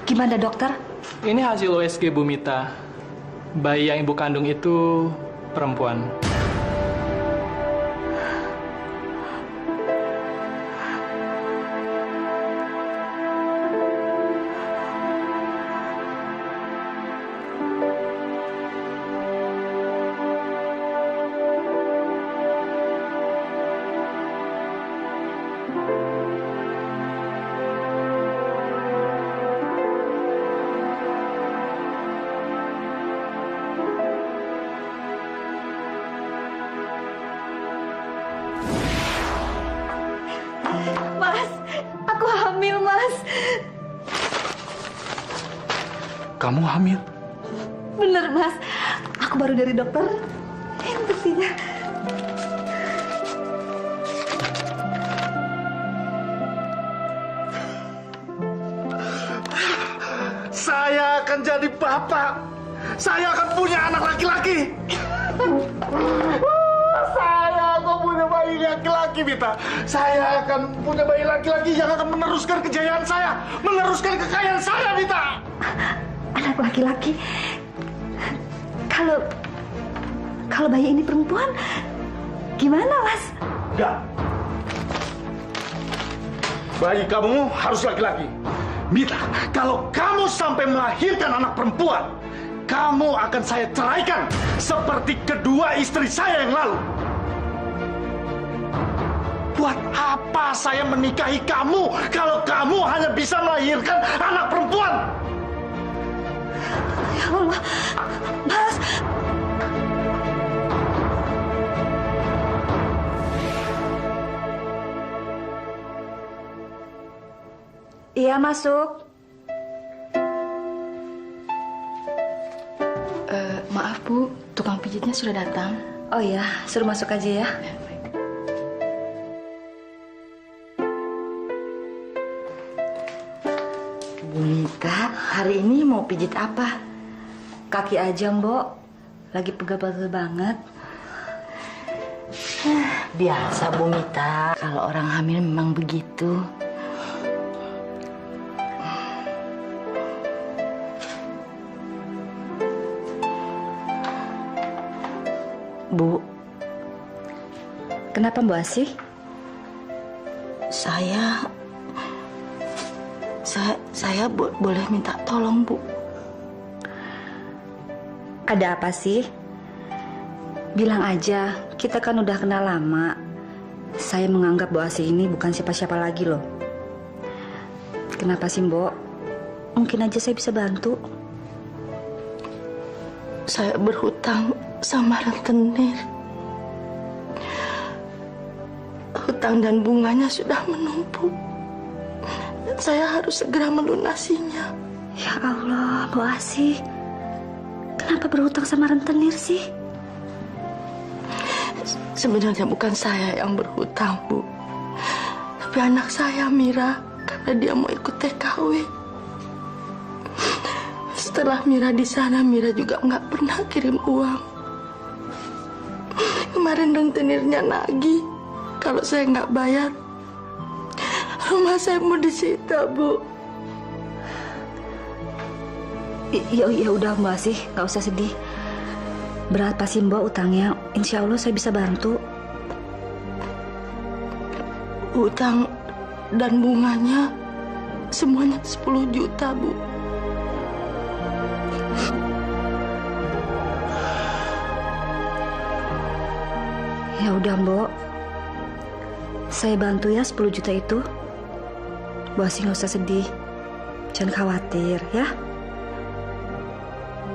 Gimana dokter? Ini hasil USG Bu Mita. Bayi yang ibu kandung itu perempuan. Mas, aku hamil, Mas. Kamu hamil? Bener, Mas. Aku baru dari dokter. Yang buktinya. Saya akan jadi bapak. Saya akan punya anak laki-laki. Saya akan punya bayi laki-laki, Mita. Saya akan punya bayi laki-laki yang akan meneruskan kejayaan saya, meneruskan kekayaan saya, Mita. Anak laki-laki. Kalau bayi ini perempuan, gimana, Mas? Enggak. Bayi kamu harus laki-laki. Mita, kalau kamu sampai melahirkan anak perempuan, kamu akan saya ceraikan seperti kedua istri saya yang lalu. Buat apa saya menikahi kamu kalau kamu hanya bisa melahirkan anak perempuan? Ya Allah, Mas. Iya, masuk. Maaf Bu, tukang pijitnya sudah datang. Oh ya, suruh masuk aja ya. Bu Mita, hari ini mau pijit apa? Kaki aja, Mbok. Lagi pegel-pegel banget. Biasa Bu Mita, kalau orang hamil memang begitu. Bu, Kenapa, Mbak Asih? saya boleh minta tolong Bu. Ada apa sih? Bilang aja, kita kan udah kenal lama. Saya menganggap Bu Asih ini bukan siapa-siapa lagi loh. Kenapa sih, Mbok? Mungkin aja saya bisa bantu. Saya berhutang sama rentenir. Hutang dan bunganya sudah menumpuk. Dan saya harus segera melunasinya. Ya Allah, Bu Asih. Kenapa berhutang sama rentenir sih? Sebenarnya bukan saya yang berhutang, Bu. Tapi anak saya, Mira, karena dia mau ikut TKW. Setelah Mira di sana, Mira juga nggak pernah kirim uang. Kemarin rentenirnya nagih. Kalau saya nggak bayar, rumah saya mau disita, Bu. Ya udah, Mbak Asih, nggak usah sedih. Berapa sih, Mbak, utangnya? Insya Allah saya bisa bantu. Utang dan bunganya semuanya 10 juta, Bu. Ya udah, Mbok. Saya bantu ya 10 juta itu. Bu Asih nggak usah sedih. Jangan khawatir ya.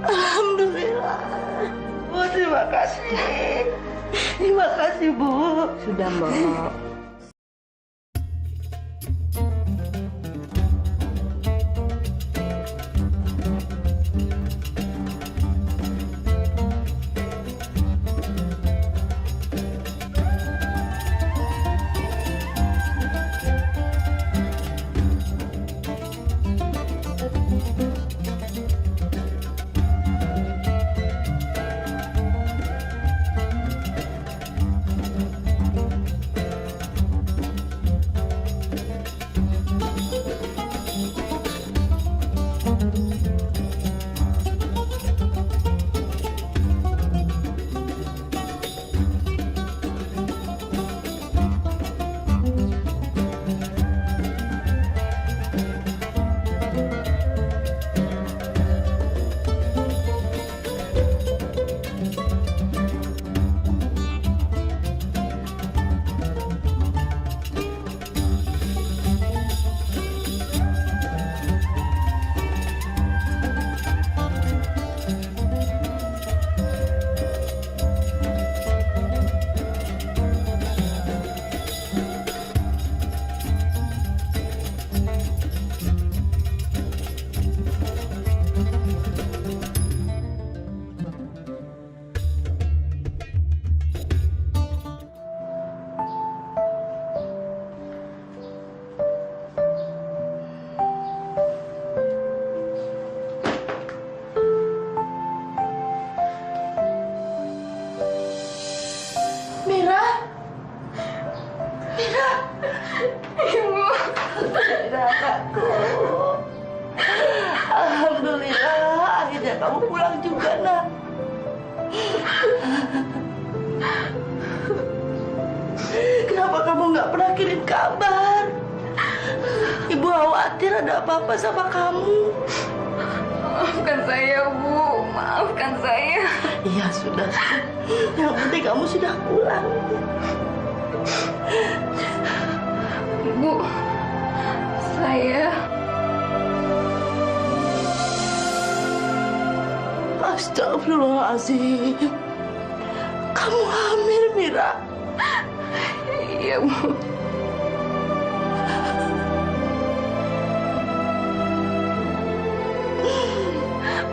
Alhamdulillah. Bu, terima kasih. Terima kasih, Bu. Sudah, Mbok. Ibu. Mira, anakku. Alhamdulillah, akhirnya kamu pulang juga, nak. Kenapa kamu nggak pernah kirim kabar? Ibu khawatir ada apa-apa sama kamu. Maafkan saya, Bu. Maafkan saya. Iya, sudah. Yang penting kamu sudah pulang. Bu, saya... Astagfirullahaladzim. Kamu hamil, Mira. Iya, Bu.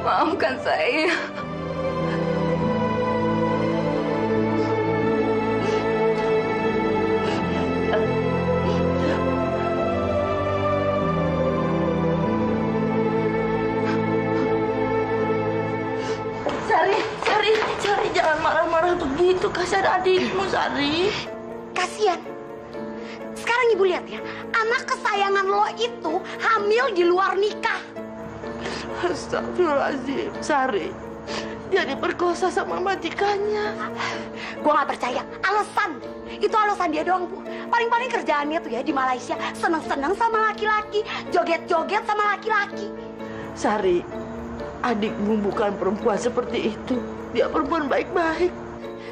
Maafkan saya. Sari, jangan marah-marah begitu. Kasihan adikmu, Sari. Kasian. Sekarang ibu lihat ya, anak kesayangan lo itu hamil di luar nikah. Astagfirullahaladzim, Sari. Dia diperkosa sama majikannya. Gua nggak percaya. Alasan. Itu alasan dia doang, Bu. Paling-paling kerjaannya tuh ya di Malaysia seneng-seneng sama laki-laki, joget-joget sama laki-laki. Sari, adikmu bukan perempuan seperti itu. Dia perempuan baik-baik.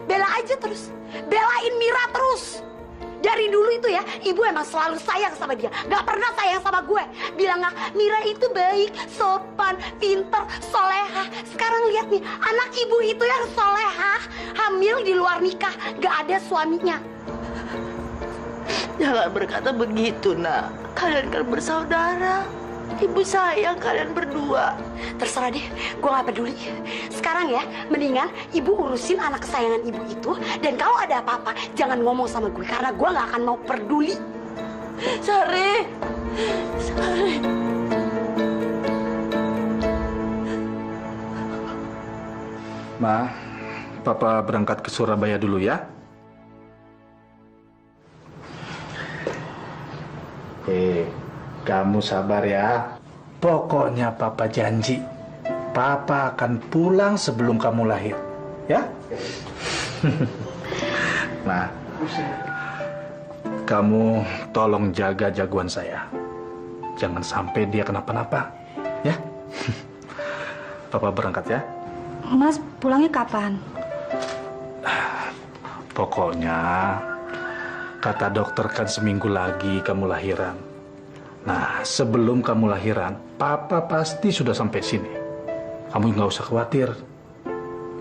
Bela aja terus. Belain Mira terus. Dari dulu itu ya, ibu emang selalu sayang sama dia. Gak pernah sayang sama gue. Bilang Mira itu baik, sopan, pinter, soleha. Sekarang lihat nih, anak ibu itu yang soleha, hamil di luar nikah, gak ada suaminya. Jangan berkata begitu, nak. Kalian kan bersaudara. Ibu sayang kalian berdua. Terserah deh, gue gak peduli. Sekarang ya, mendingan ibu urusin anak kesayangan ibu itu. Dan kalau ada apa-apa, jangan ngomong sama gue. Karena gue gak akan mau peduli. Sari. Ma, Papa berangkat ke Surabaya dulu ya. Kamu sabar ya. Pokoknya Papa janji, Papa akan pulang sebelum kamu lahir, ya? Nah, kamu tolong jaga jagoan saya. Jangan sampai dia kenapa-napa, ya? Papa berangkat ya. Mas, pulangnya kapan? Pokoknya, kata dokter kan seminggu lagi kamu lahiran. Nah, sebelum kamu lahiran, Papa pasti sudah sampai sini. Kamu nggak usah khawatir.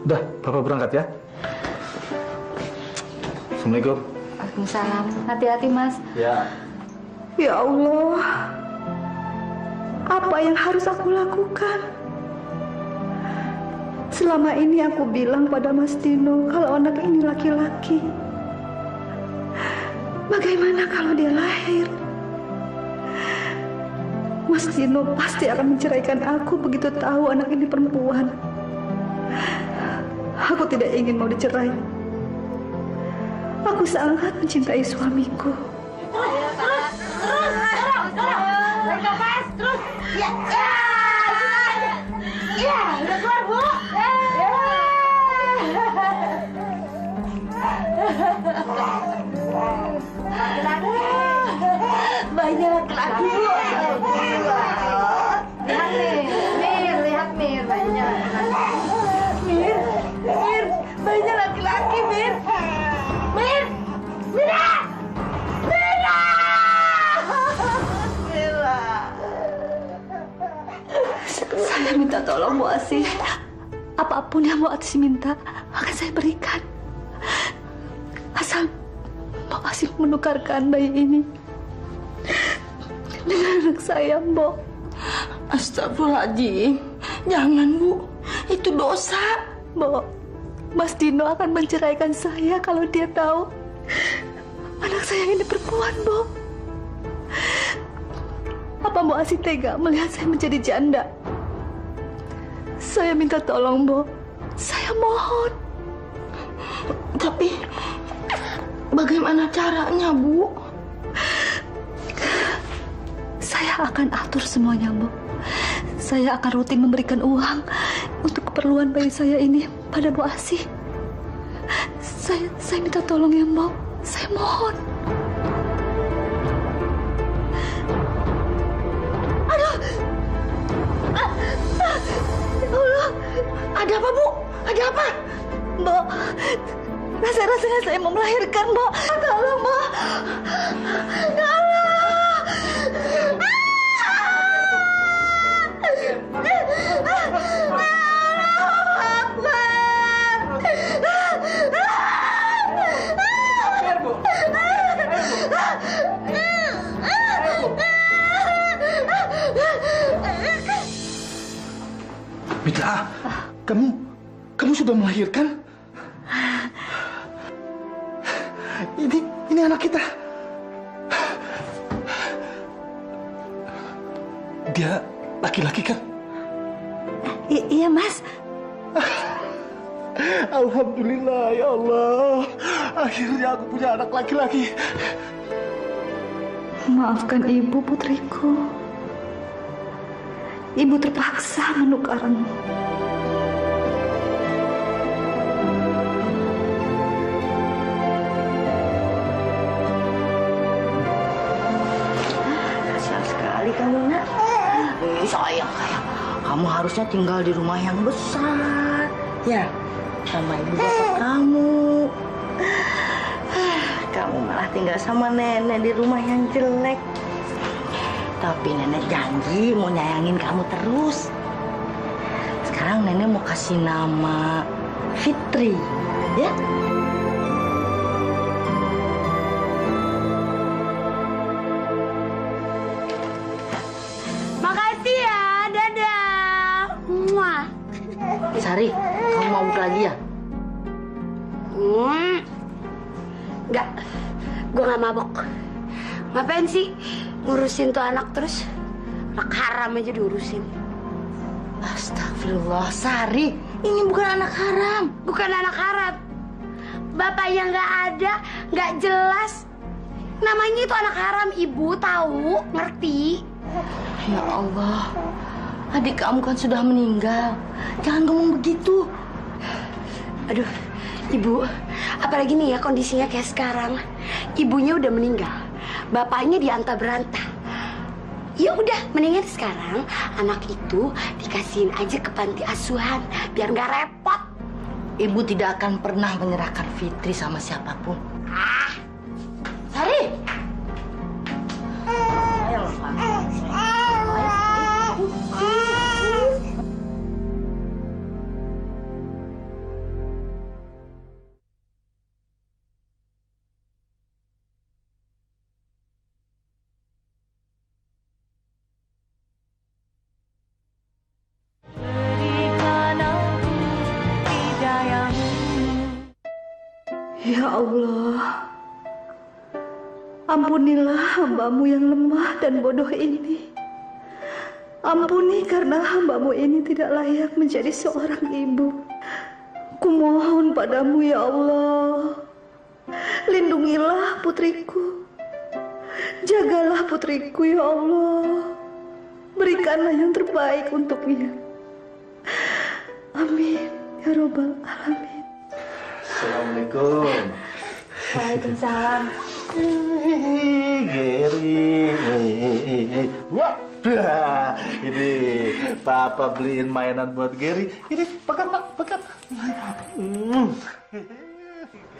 Udah, Papa berangkat ya. Assalamualaikum. Waalaikumsalam. Hati-hati, Mas. Ya. Ya Allah, apa yang harus aku lakukan? Selama ini aku bilang pada Mas Dino kalau anak ini laki-laki. Bagaimana kalau dia lahir? Mas Dino pasti akan menceraikan aku begitu tahu anak ini perempuan. Aku tidak ingin mau dicerai. Aku sangat mencintai suamiku. Terus. Ya, udah keluar, Bu. Bayinya laki-laki, Bu. Lihat Mir, bayinya laki-laki. Mir, bayinya laki-laki, Mir. Mira! Saya minta tolong Bu Asih. Apapun yang Bu Asih minta akan saya berikan. Asal Bu Asih menukarkan bayi ini dengan anak saya, Bu. Astagfirullahaladzim. Jangan, Bu. Itu dosa. Bu, Mas Dino akan menceraikan saya kalau dia tahu anak saya ini perempuan, Bu. Apa Bu Asih tega melihat saya menjadi janda? Saya minta tolong, Bu. Saya mohon. Tapi bagaimana caranya, Bu? Saya akan atur semuanya, Mbok. Saya akan rutin memberikan uang untuk keperluan bayi saya ini pada Bu Asih. Saya minta tolong ya, Mbok. Saya mohon. Aduh. Ya Allah. Ada apa, Bu? Ada apa? Mbok, rasa-rasanya saya mau melahirkan, Mbok. Tolong, Mbok. Mita, kamu sudah melahirkan? Ini anak kita. Dia laki-laki kan? Iya, Mas. Alhamdulillah ya Allah. Akhirnya aku punya anak laki-laki. Maafkan Ibu, putriku. Ibu terpaksa menukarmu. Kasihan sekali kamu, Nak. Sayang. Kamu harusnya tinggal di rumah yang besar. Ya, sama ibu bapak kamu. Kamu malah tinggal sama nenek di rumah yang jelek. Tapi nenek janji mau nyayangin kamu terus. Sekarang nenek mau kasih nama Fitri, ya? Makasih ya, dadah. Muah. Sari, kamu mabuk lagi ya? Enggak, gue gak mabok. Ngapain sih ngurusin tuh anak terus? Anak haram aja diurusin. Astagfirullah, Sari, ini bukan anak haram. Bukan anak haram. Bapaknya nggak ada, nggak jelas. Namanya itu anak haram, Ibu tahu, ngerti? Ya Allah, adik kamu kan sudah meninggal. Jangan ngomong begitu. Aduh, Ibu, apalagi nih ya kondisinya kayak sekarang. Ibunya udah meninggal, bapaknya dianta beranta. Ya udah, mendingan sekarang anak itu dikasihin aja ke panti asuhan biar nggak repot. Ibu tidak akan pernah menyerahkan Fitri sama siapapun. Sari! Ayo, Ya Allah, ampunilah hamba-Mu yang lemah dan bodoh ini. Ampuni karena hamba-Mu ini tidak layak menjadi seorang ibu. Kumohon padamu ya Allah, lindungilah putriku. Jagalah putriku ya Allah. Berikanlah yang terbaik untuknya. Amin ya Rabbal Alamin. Assalamualaikum. Waalaikumsalam. Geri. Wah, ini Papa beliin mainan buat Geri. Ini pegang, Pak, pegang.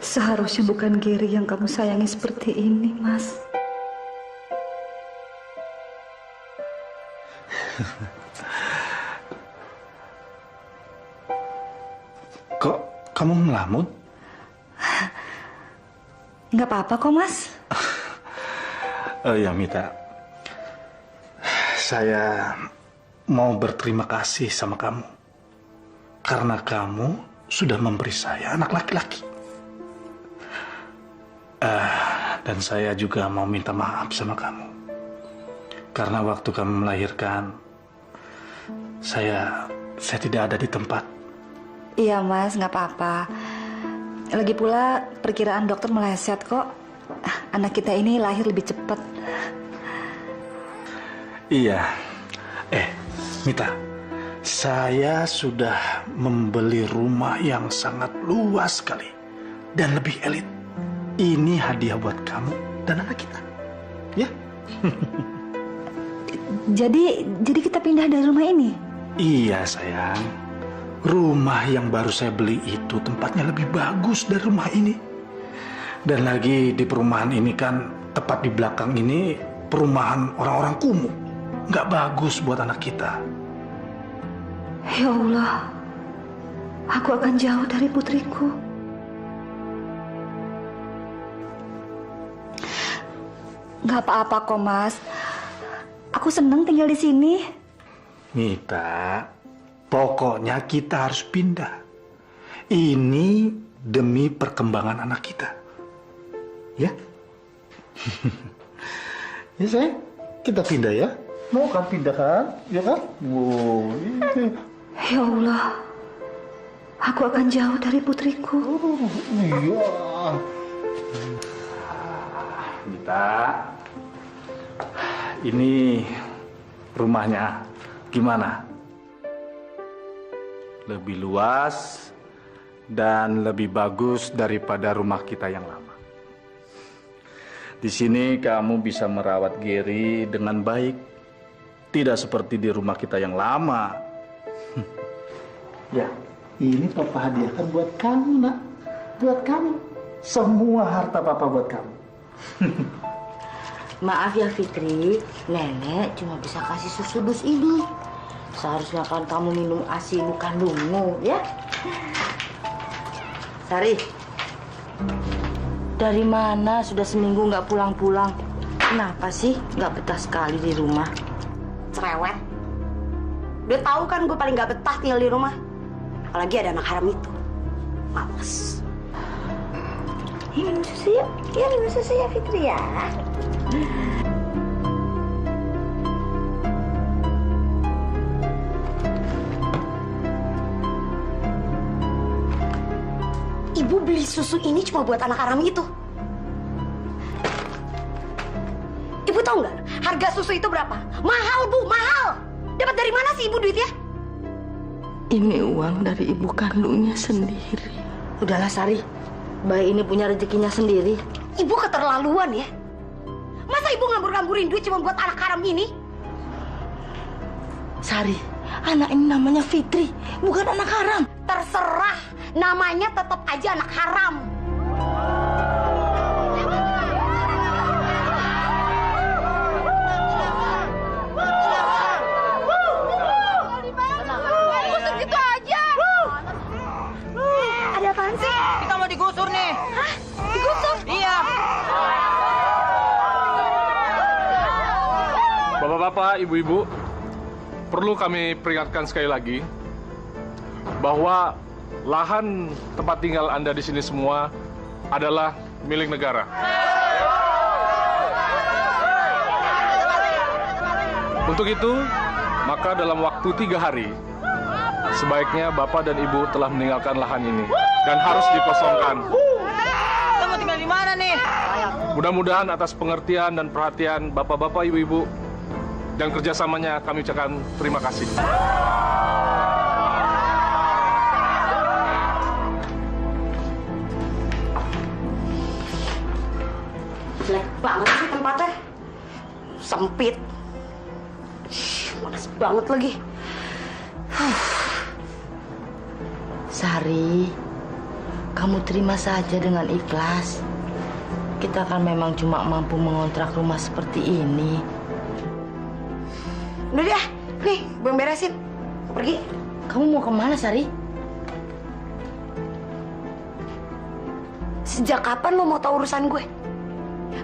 Seharusnya bukan Geri yang kamu sayangi seperti ini, Mas. Kok kamu melamun? Nggak apa-apa kok, Mas. Ya, Mita. Saya mau berterima kasih sama kamu. Karena kamu sudah memberi saya anak laki-laki. Dan saya juga mau minta maaf sama kamu. Karena waktu kamu melahirkan, saya tidak ada di tempat. Iya, Mas, nggak apa-apa. Lagi pula perkiraan dokter meleset kok. Anak kita ini lahir lebih cepat. Iya. Mita, saya sudah membeli rumah yang sangat luas sekali dan lebih elit. Ini hadiah buat kamu dan anak kita. Ya? Jadi kita pindah dari rumah ini? Iya, sayang. Rumah yang baru saya beli itu tempatnya lebih bagus dari rumah ini. Dan lagi di perumahan ini kan, tepat di belakang ini perumahan orang-orang kumuh. Nggak bagus buat anak kita. Ya Allah, aku akan jauh dari putriku. Gak apa-apa kok, Mas. Aku senang tinggal di sini. Mita, pokoknya kita harus pindah. Ini demi perkembangan anak kita. Ya? Ya sayang, kita pindah ya. Mau kan pindah kan? Ya kan? Wow, itu. Ya Allah, aku akan jauh dari putriku. Iya. Mita, ini rumahnya gimana? Lebih luas dan lebih bagus daripada rumah kita yang lama. Di sini kamu bisa merawat Gary dengan baik, tidak seperti di rumah kita yang lama. Ya, ini Papa hadiahkan buat kamu, nak. Buat kamu. Semua harta Papa buat kamu. Maaf ya Fitri, Nenek cuma bisa kasih susu dus ini. Seharusnya kan kamu minum ASI ibu kandungmu, ya? Sari, dari mana sudah seminggu nggak pulang-pulang? Kenapa sih nggak betah sekali di rumah? Cerewet. Udah tahu kan gue paling gak betah tinggal di rumah. Apalagi ada anak haram itu. Males. Minum susu ya? Ya minum susu ya Fitri ya. Ibu beli susu ini cuma buat anak haram itu. Ibu tahu nggak harga susu itu berapa? Mahal Bu, mahal. Dapat dari mana sih ibu duitnya? Ini uang dari ibu kandungnya sendiri. Udahlah Sari, bayi ini punya rezekinya sendiri. Ibu keterlaluan ya. Masa ibu ngambur-ngamburin duit cuma buat anak haram ini? Sari, anak ini namanya Fitri, bukan anak haram. Terserah, namanya tetap aja anak haram. Gusur gitu aja. Ada apaan sih? Kita mau digusur nih. Hah? Digusur? Iya. Bapak-bapak, ibu-ibu, perlu kami peringatkan sekali lagi bahwa lahan tempat tinggal Anda di sini semua adalah milik negara. Untuk itu, maka dalam waktu 3 hari, sebaiknya Bapak dan Ibu telah meninggalkan lahan ini dan harus dikosongkan. Kita mau tinggal di mana nih? Mudah-mudahan atas pengertian dan perhatian Bapak-bapak, Ibu-ibu, dan kerjasamanya kami ucapkan terima kasih. Jelek banget sih tempatnya. Sempit. Panas banget lagi. Sari, kamu terima saja dengan ikhlas. Kita kan memang cuma mampu mengontrak rumah seperti ini. Udah deh, nih gue yang beresin. Pergi. Kamu mau kemana, Sari? Sejak kapan lo mau tahu urusan gue?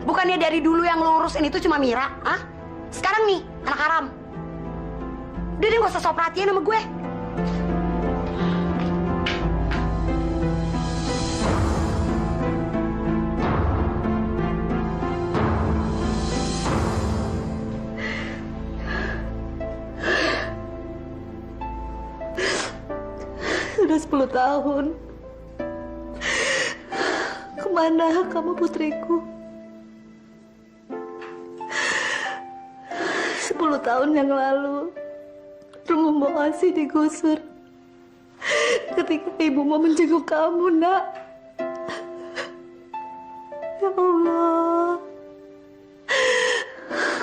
Bukannya dari dulu yang lo urusin itu cuma Mira, ah? Sekarang nih, anak haram. Udah deh, gak usah sok perhatian sama gue. Sudah 10 tahun. Kemana kamu putriku? 10 30 tahun yang lalu rumah Mbok Asih digusur ketika ibu mau menjenguk kamu, nak. Ya Allah,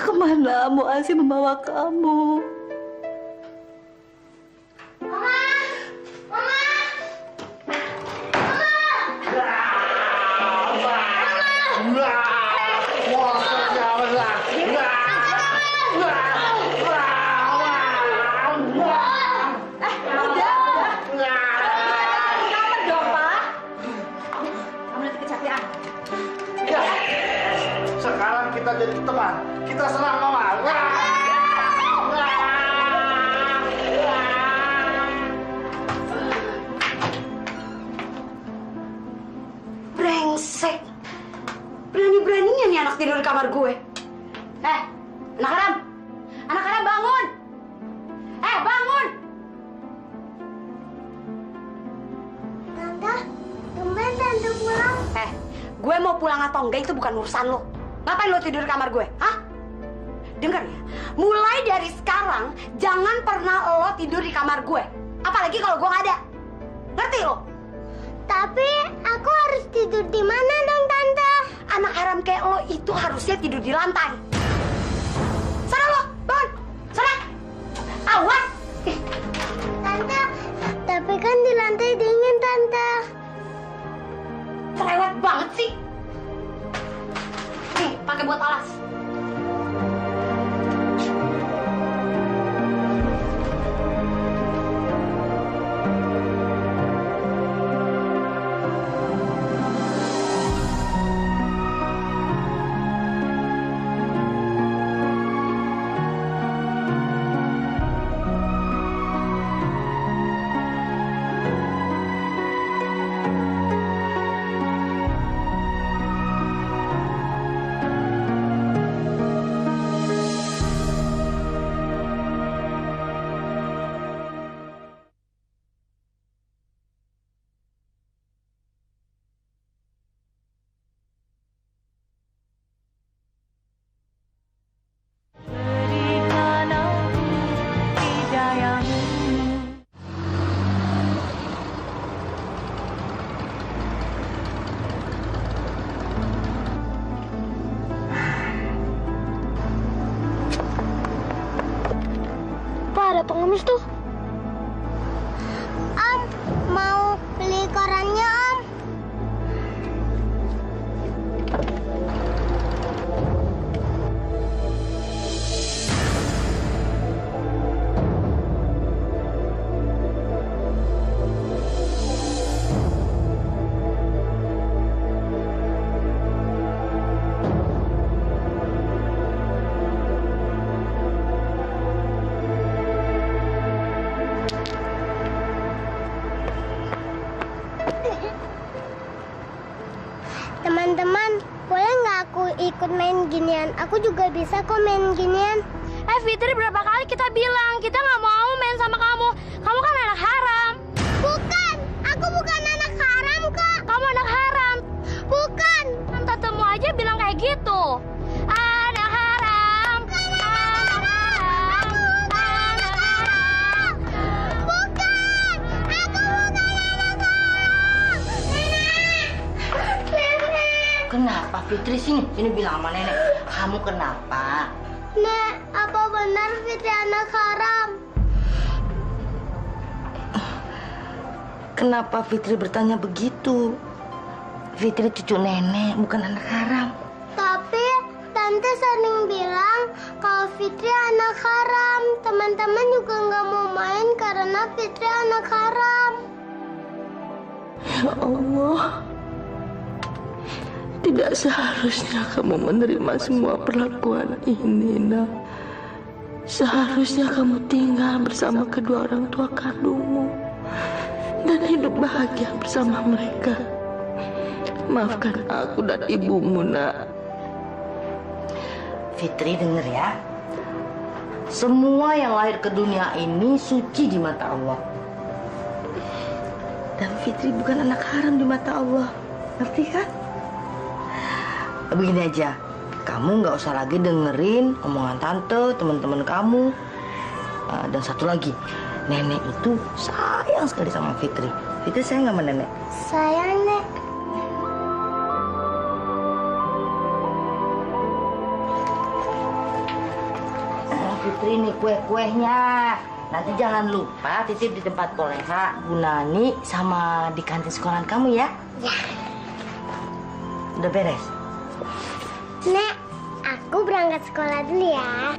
kemana Mbok Asih membawa kamu? Sekarang kita jadi teman. Kita serang Mama. Brengsek. Berani-beraninya nih anak tidur di kamar gue. Anak haram. Anak haram bangun. Bangun. Tante, tumben Tante pulang. Gue mau pulang atau enggak itu bukan urusan lo. Ngapain lo tidur di kamar gue? Hah? Dengar ya, mulai dari sekarang jangan pernah lo tidur di kamar gue. Apalagi kalau gue nggak ada. Ngerti lo? Tapi aku harus tidur di mana dong, Tante? Anak haram kayak lo itu harusnya tidur di lantai. Sana lo, bangun. Sana. Awas. Tante, tapi kan di lantai dingin, Tante. Cerewet banget sih. Nih, pakai buat alas. Ada pengemis tuh. Om, mau beli korannya, Om? Teman-teman, boleh nggak aku ikut main ginian? Aku juga bisa kok main ginian. Fitri, berapa kali kita bilang kita nggak mau main sama kamu. Kamu kan anak haram. Bukan, aku bukan anak haram kok. Kamu anak haram. Bukan. Tantemu aja bilang kayak gitu. Anak haram. Anak haram. Anak haram. Bukan, aku bukan anak haram. Nenek. Kenapa Fitri sini? Sini bilang sama nenek. Kamu kenapa? Nek, apa benar Fitri anak haram? Kenapa Fitri bertanya begitu? Fitri cucu nenek, bukan anak haram. Tapi Tante sering bilang kalau Fitri anak haram. Teman-teman juga nggak mau main karena Fitri anak haram. Ya Allah, tidak seharusnya kamu menerima semua perlakuan ini, Nak. Seharusnya kamu tinggal bersama kedua orang tua kandungmu dan hidup bahagia bersama mereka. Maafkan aku dan ibumu, Nak. Fitri denger ya. Semua yang lahir ke dunia ini suci di mata Allah. Dan Fitri bukan anak haram di mata Allah. Ngerti kan? Begini aja, kamu nggak usah lagi dengerin omongan tante, teman-teman kamu. Dan satu lagi, nenek itu sayang sekali sama Fitri. Fitri sayang nggak sama nenek? Sayang, Nek. Fitri nih kue-kuehnya. Nanti jangan lupa titip di tempat Poleha, Bu Nani, sama di kantin sekolahan kamu ya. Ya. Udah beres? Nek, aku berangkat sekolah dulu ya.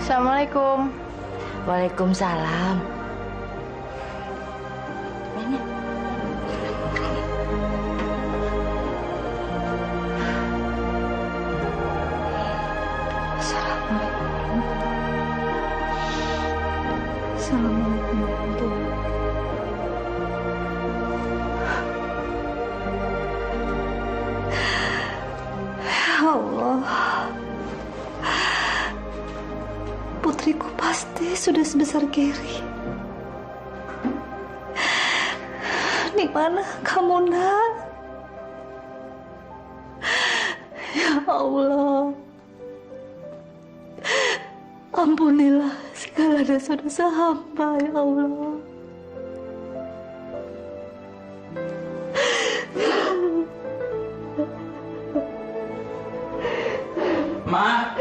Assalamualaikum. Waalaikumsalam. Nenek. Assalamualaikum warahmatullahi Ya Allah, putriku pasti sudah sebesar Gary. Di mana kamu, Nak? Ya Allah, ampunilah segala dosa-dosa hamba, ya Allah. Ma.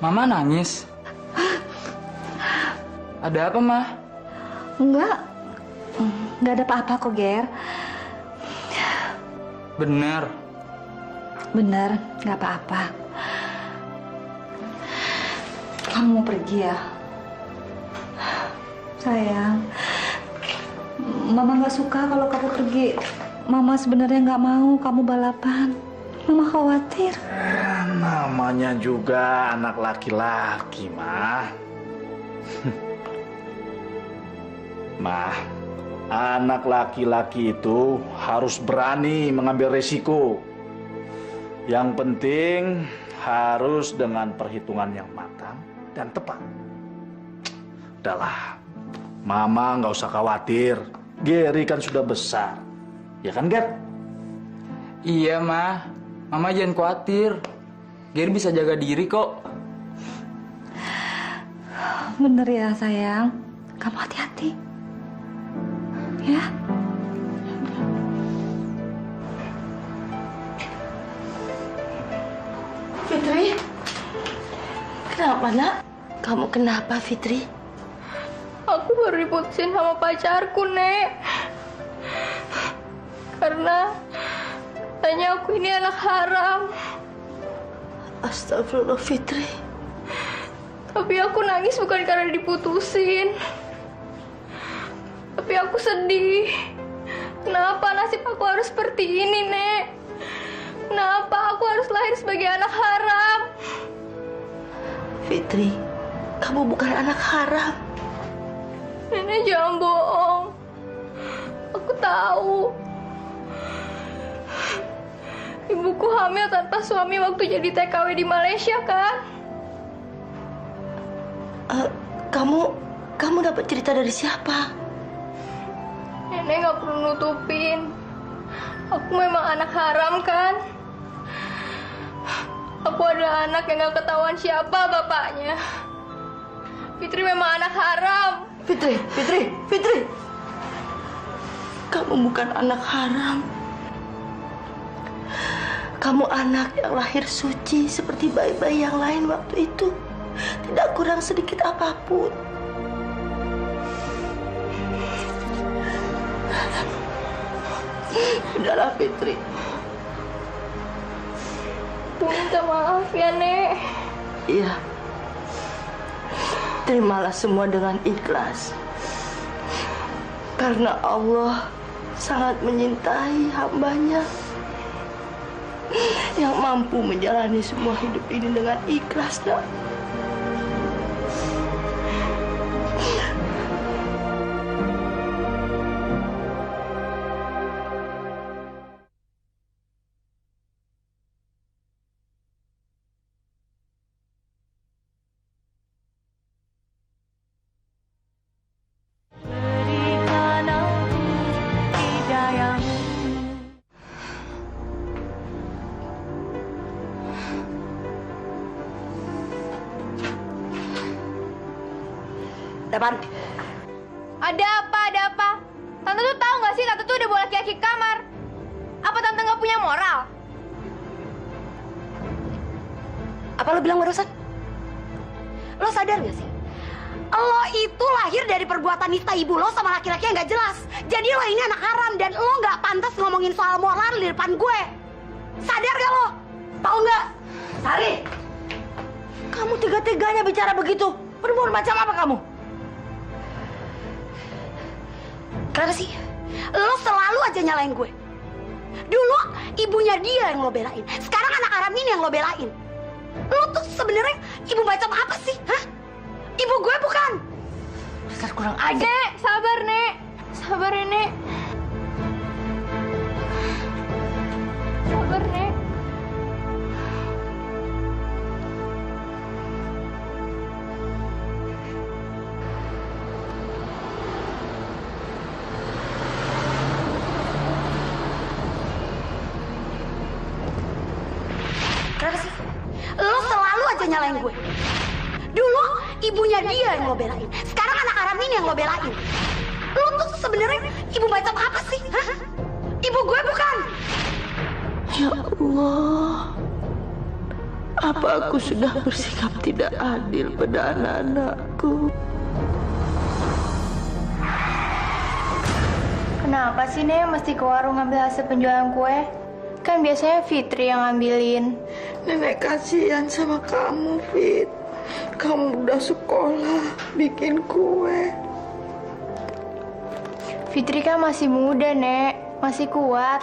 Mama nangis. Ada apa, Ma? Enggak ada apa-apa kok, Ger. Bener. Bener, nggak apa-apa. Kamu mau pergi ya? Sayang, Mama nggak suka kalau kamu pergi. Mama sebenarnya nggak mau kamu balapan. Mama khawatir. Namanya juga anak laki-laki, Mah. Mah, anak laki-laki itu harus berani mengambil resiko. Yang penting harus dengan perhitungan yang matang dan tepat. Udahlah, Mama nggak usah khawatir. Gary kan sudah besar, ya kan, Ger? Iya, Ma. Mama jangan khawatir. Gary bisa jaga diri kok. Bener ya, sayang. Kamu hati-hati. Ya. Fitri, kenapa, Nak? Kamu kenapa, Fitri? Aku baru diputusin sama pacarku, Nek. Karena katanya aku ini anak haram. Astagfirullah, Fitri. Tapi aku nangis bukan karena diputusin. Tapi aku sedih. Kenapa nasib aku harus seperti ini, Nek? Kenapa aku harus lahir sebagai anak haram? Fitri, kamu bukan anak haram. Nenek jangan bohong. Aku tahu. Ibuku hamil tanpa suami waktu jadi TKW di Malaysia, kan? Kamu dapat cerita dari siapa? Nenek nggak perlu nutupin. Aku memang anak haram, kan? Aku adalah anak yang gak ketahuan siapa bapaknya. Fitri memang anak haram. Fitri. Kamu bukan anak haram. Kamu anak yang lahir suci seperti bayi-bayi yang lain waktu itu. Tidak kurang sedikit apapun. Udahlah, Fitri. Aku minta maaf ya, Nek. Iya. Terimalah semua dengan ikhlas. Karena Allah sangat menyintai hambanya yang mampu menjalani semua hidup ini dengan ikhlas, Nak. Depan. Ada apa? Ada apa? Tante tuh tahu nggak sih? Tante tuh udah bawa laki-laki ke kamar. Apa tante nggak punya moral? Apa lo bilang barusan? Lo sadar gak sih? Lo itu lahir dari perbuatan nista ibu lo sama laki-laki yang gak jelas. Jadi lo ini anak haram dan lo gak pantas ngomongin soal moral di depan gue. Sadar gak lo? Tahu nggak? Sari, kamu tega-teganya bicara begitu. Berumur macam apa kamu? Kenapa sih? Lo selalu aja nyalain gue. Dulu ibunya dia yang lo belain. Sekarang anak haram ini yang lo belain. Lo tuh sebenarnya ibu macam apa sih? Hah? Ibu gue bukan? Dasar kurang aja. Nek, sabar, Nek. Sabar ya, Nek. Sabar, Nek. Kenapa sih? Lo selalu aja nyalain gue. Dulu ibunya dia yang lo belain. Sekarang anak haram ini yang lo belain. Lo tuh sebenarnya ibu macam apa sih? Hah? Ibu gue bukan? Ya Allah, apa aku sudah bersikap tidak adil pada anak-anakku? Kenapa sih, Nek, mesti ke warung ngambil hasil penjualan kue? Kan biasanya Fitri yang ngambilin. Nenek kasihan sama kamu, Fit. Kamu udah sekolah, bikin kue. Fitri kan masih muda, Nek. Masih kuat.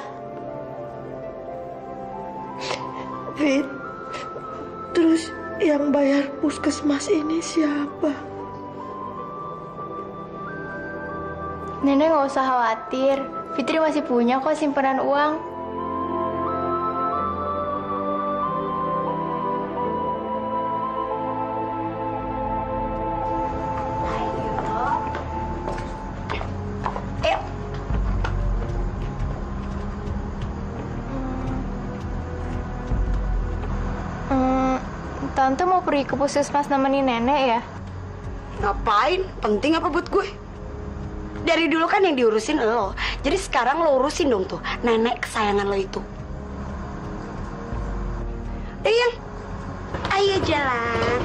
Fit, terus yang bayar puskesmas ini siapa? Nenek nggak usah khawatir. Fitri masih punya kok simpanan uang. Ayo. Tante mau pergi ke puskesmas nemenin nenek ya? Ngapain? Penting apa buat gue? Dari dulu kan yang diurusin lo. Jadi sekarang lo urusin dong tuh nenek kesayangan lo itu. Ayo, ayo jalan.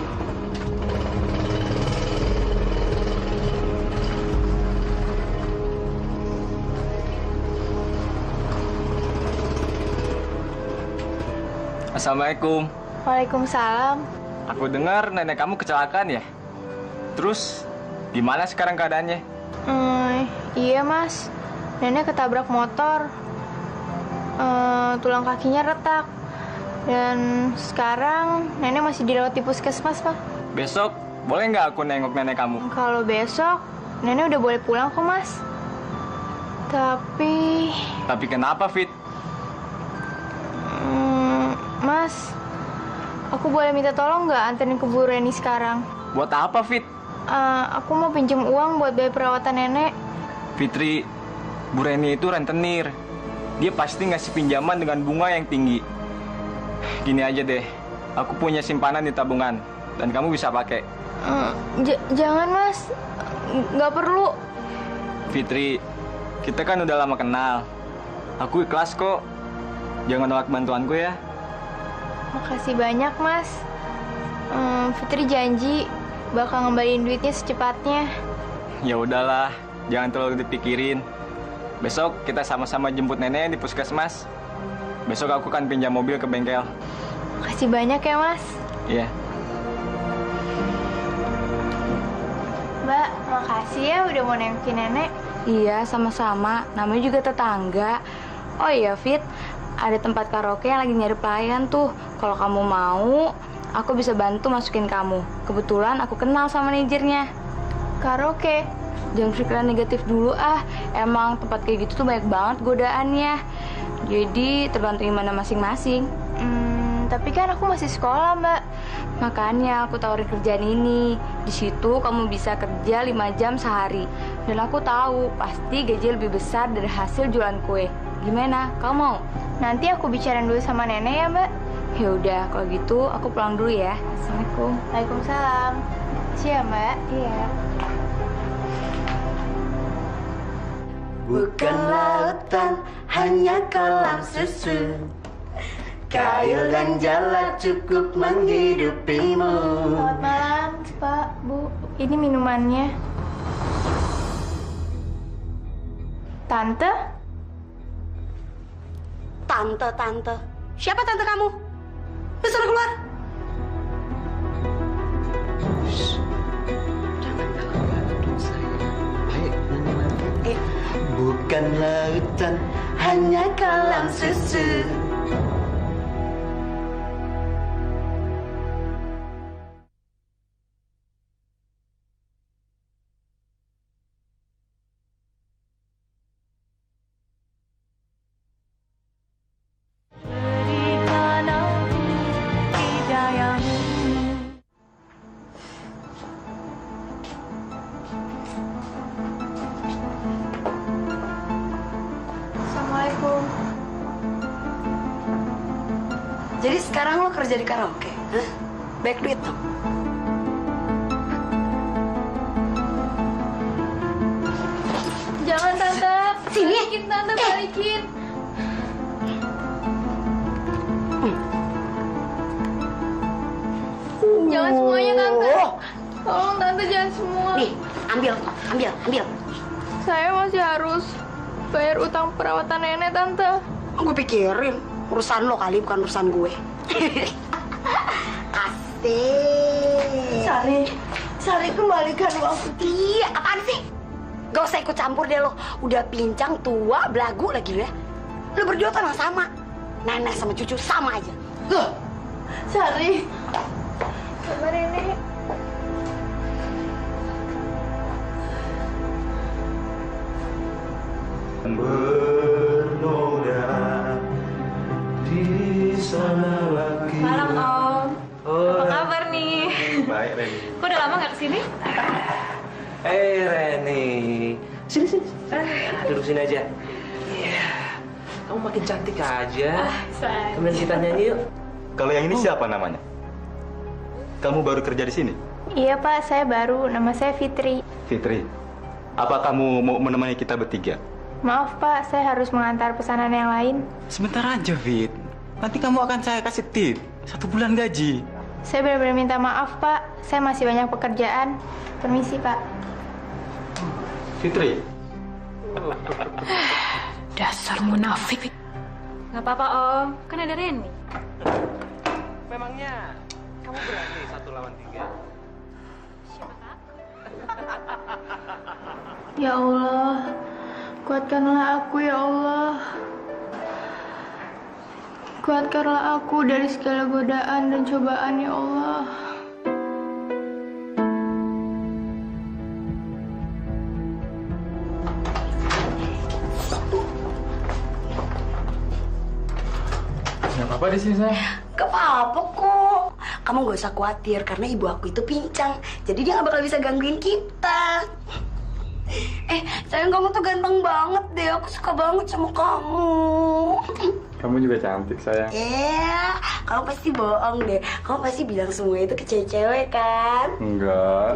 Assalamualaikum. Waalaikumsalam. Aku dengar nenek kamu kecelakaan ya? Terus gimana sekarang keadaannya? Iya, Mas. Nenek ketabrak motor. Tulang kakinya retak. Dan sekarang nenek masih dirawat di puskesmas, Pak. Besok boleh nggak aku nengok nenek kamu? Kalau besok, nenek udah boleh pulang kok, Mas. Tapi Kenapa, Fit? Mas, aku boleh minta tolong nggak anterin ke Bu Reni sekarang? Buat apa, Fit? Aku mau pinjam uang buat biaya perawatan nenek. Fitri, Bu Reni itu rentenir. Dia pasti ngasih pinjaman dengan bunga yang tinggi. Gini aja deh, aku punya simpanan di tabungan dan kamu bisa pakai. Jangan, Mas. Nggak perlu. Fitri, kita kan udah lama kenal. Aku ikhlas kok. Jangan nolak bantuanku ya. Makasih banyak, Mas. Fitri janji bakal ngembaliin duitnya secepatnya. Ya udahlah, jangan terlalu dipikirin. Besok kita sama-sama jemput nenek di puskesmas. Besok aku kan pinjam mobil ke bengkel. Makasih banyak ya, Mas. Iya. Mbak, makasih ya udah mau nengokin nenek. Iya, sama-sama. Namanya juga tetangga. Oh iya, Fit. Ada tempat karaoke yang lagi nyari pelayan tuh. Kalau kamu mau, aku bisa bantu masukin kamu. Kebetulan aku kenal sama manajernya. Karaoke? Jangan pikiran negatif dulu ah. Emang tempat kayak gitu tuh banyak banget godaannya. Jadi tergantung mana masing-masing. Tapi kan aku masih sekolah, Mbak. Makanya aku tawarin kerjaan ini. Di situ kamu bisa kerja 5 jam sehari. Dan aku tahu pasti gaji lebih besar dari hasil jualan kue. Gimana? Kamu mau? Nanti aku bicarain dulu sama nenek ya, Mbak. Ya udah, kalau gitu aku pulang dulu ya. Assalamualaikum. Waalaikumsalam. Siap, Mbak. Iya. bukan lautan, hanya kolam susu. Kail dan jala cukup menghidupimu. Selamat malam, Pak, Bu. Ini minumannya. Tante? Tante. Siapa tante kamu? Suruh keluar. Bukan lautan, hanya kolam susu. Assalamualaikum. Jadi sekarang lo kerja di karaoke? Hah? Baik duit dong? Jangan, Tante. Sini. Balikin, Tante, balikin. Jangan semuanya, Tante. Tolong, Tante, jangan semua. Nih, ambil. Saya masih harus bayar utang perawatan nenek, Tante. Gue pikirin, urusan lo kali, bukan urusan gue. Asik. Sari kembalikan uang putih. Apaan sih? Gak usah ikut campur deh lo. Udah pincang, tua, belagu lagi lo ya. Lo berdua tuh sama. Nenek sama cucu sama aja. Sari. Sabar, Nenek. Bernoda di sana lagi. Malam, Om. Oh. Apa kabar nih? Baik, Reni. Kok udah lama nggak kesini? Reni. Sini. Duduk sini aja. Iya. Kamu makin cantik aja. Sayang. Kemudian kita nyanyi yuk. Kalau yang ini siapa namanya? Kamu baru kerja di sini? Iya, Pak, saya baru. Nama saya Fitri. Fitri, apa kamu mau menemani kita bertiga? Maaf, Pak, saya harus mengantar pesanan yang lain. Sebentar aja, Fit. Nanti kamu akan saya kasih tip. 1 bulan gaji. Saya benar-benar minta maaf, Pak. Saya masih banyak pekerjaan. Permisi, Pak. Fitri. Dasar munafik. Nggak apa-apa, Om. Kan ada Reni. Memangnya kamu berani 1 lawan 3? Ya Allah, kuatkanlah aku, ya Allah. Kuatkanlah aku dari segala godaan dan cobaan, ya Allah. Nggak apa-apa di sini, saya. Gak apa-apa kok. Kamu gak usah khawatir karena ibu aku itu pincang. Jadi dia gak bakal bisa gangguin kita. Sayang, kamu tuh ganteng banget deh. Aku suka banget sama kamu. Kamu juga cantik, sayang. Kamu pasti bohong deh. Kamu pasti bilang semua itu ke cewek-cewek kan? Enggak.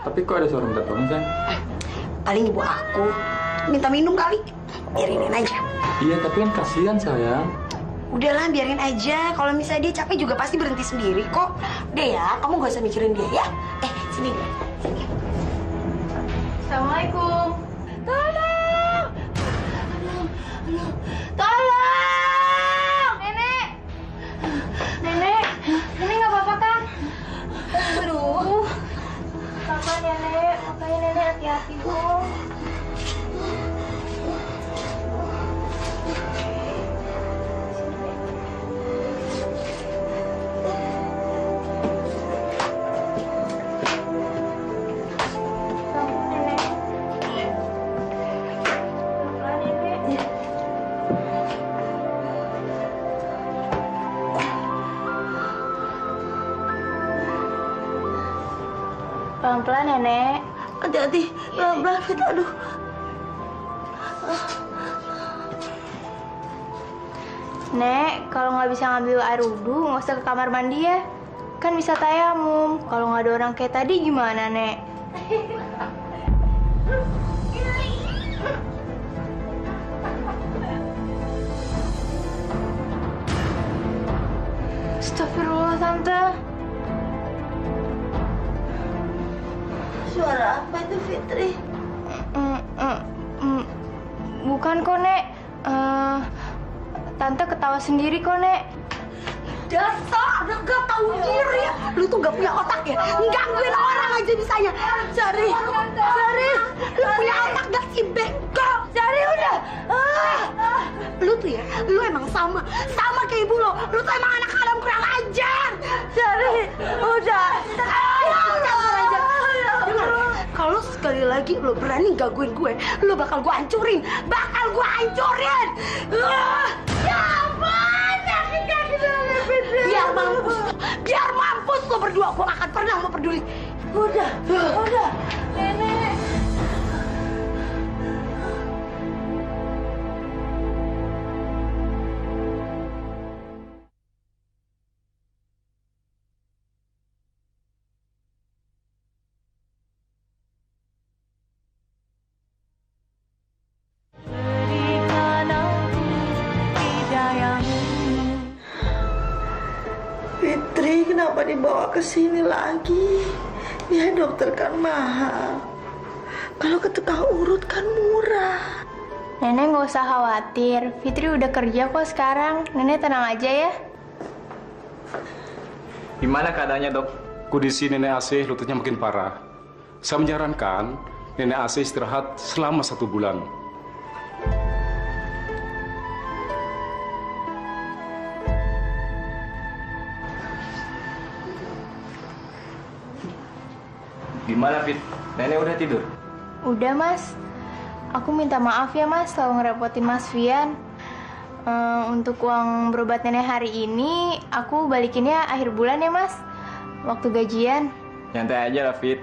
Tapi kok ada suara minta tolong, sayang? Paling ibu aku minta minum kali. Biarin aja. Iya, tapi kan kasihan, sayang. Udahlah, biarin aja. Kalau misalnya dia capek juga pasti berhenti sendiri kok. Udah ya, kamu gak usah mikirin dia ya. Sini deh. Sini. Assalamualaikum. Tolong! Nenek! Nenek nggak apa-apa kan? Aduh. Sabar ya, Nek. Makanya Nenek hati-hati, Bu. Pelan-pelan ya, Nek. Hati-hati. Pelan-pelan, Fit. Aduh. Nek, kalau nggak bisa ngambil air wudhu, nggak usah ke kamar mandi ya. Kan bisa tayamum. Kalau nggak ada orang kayak tadi gimana, Nek? Astagfirullah, Tante. Suara apa itu, Fitri? Bukan kok, Nek. Tante ketawa sendiri kok, Nek. Dasar anak gak tahu diri ya. Lu tuh gak punya otak ya. Gangguin orang aja bisanya. Sari, lu punya otak gak sih, bengkok? Sari udah. Lu tuh ya, lu emang sama kayak ibu lo. Lu tuh emang anak haram kurang ajar. Sari, udah. Dengar, kalau sekali lagi lu berani gangguin gue, lu bakal gue hancurin. Ya ampun, sakit kaki banget, Fitri. Biar mampus lo berdua. Gue gak akan pernah mau peduli. Udah. Nenek. Fitri, kenapa dibawa ke sini lagi? Ya dokter kan mahal. Kalau ke tukang urut kan murah. Nenek nggak usah khawatir. Fitri udah kerja kok sekarang. Nenek tenang aja ya. Gimana keadaannya, Dok? Kondisi Nenek Asih lututnya makin parah. Saya menyarankan Nenek Asih istirahat selama 1 bulan. Gimana, Fit? Nenek udah tidur? Udah, Mas. Aku minta maaf ya, Mas, selalu ngerepotin Mas Fian. Untuk uang berobat nenek hari ini, aku balikinnya akhir bulan ya, Mas. Waktu gajian. Nyantai aja lah, Fit.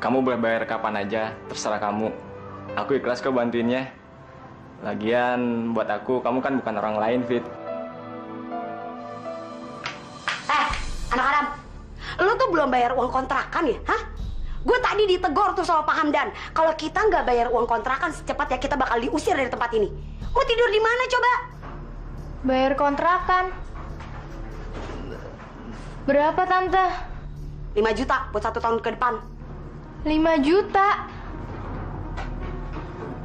Kamu boleh bayar kapan aja, terserah kamu. Aku ikhlas kok bantuinnya. Lagian, buat aku, kamu kan bukan orang lain, Fit. Anak haram, lu tuh belum bayar uang kontrakan ya, hah? Gue tadi ditegor tuh sama Pak Hamdan. Kalau kita nggak bayar uang kontrakan secepatnya kita bakal diusir dari tempat ini. Mau tidur di mana coba? Bayar kontrakan. Berapa, Tante? 5 juta buat 1 tahun ke depan. 5 juta?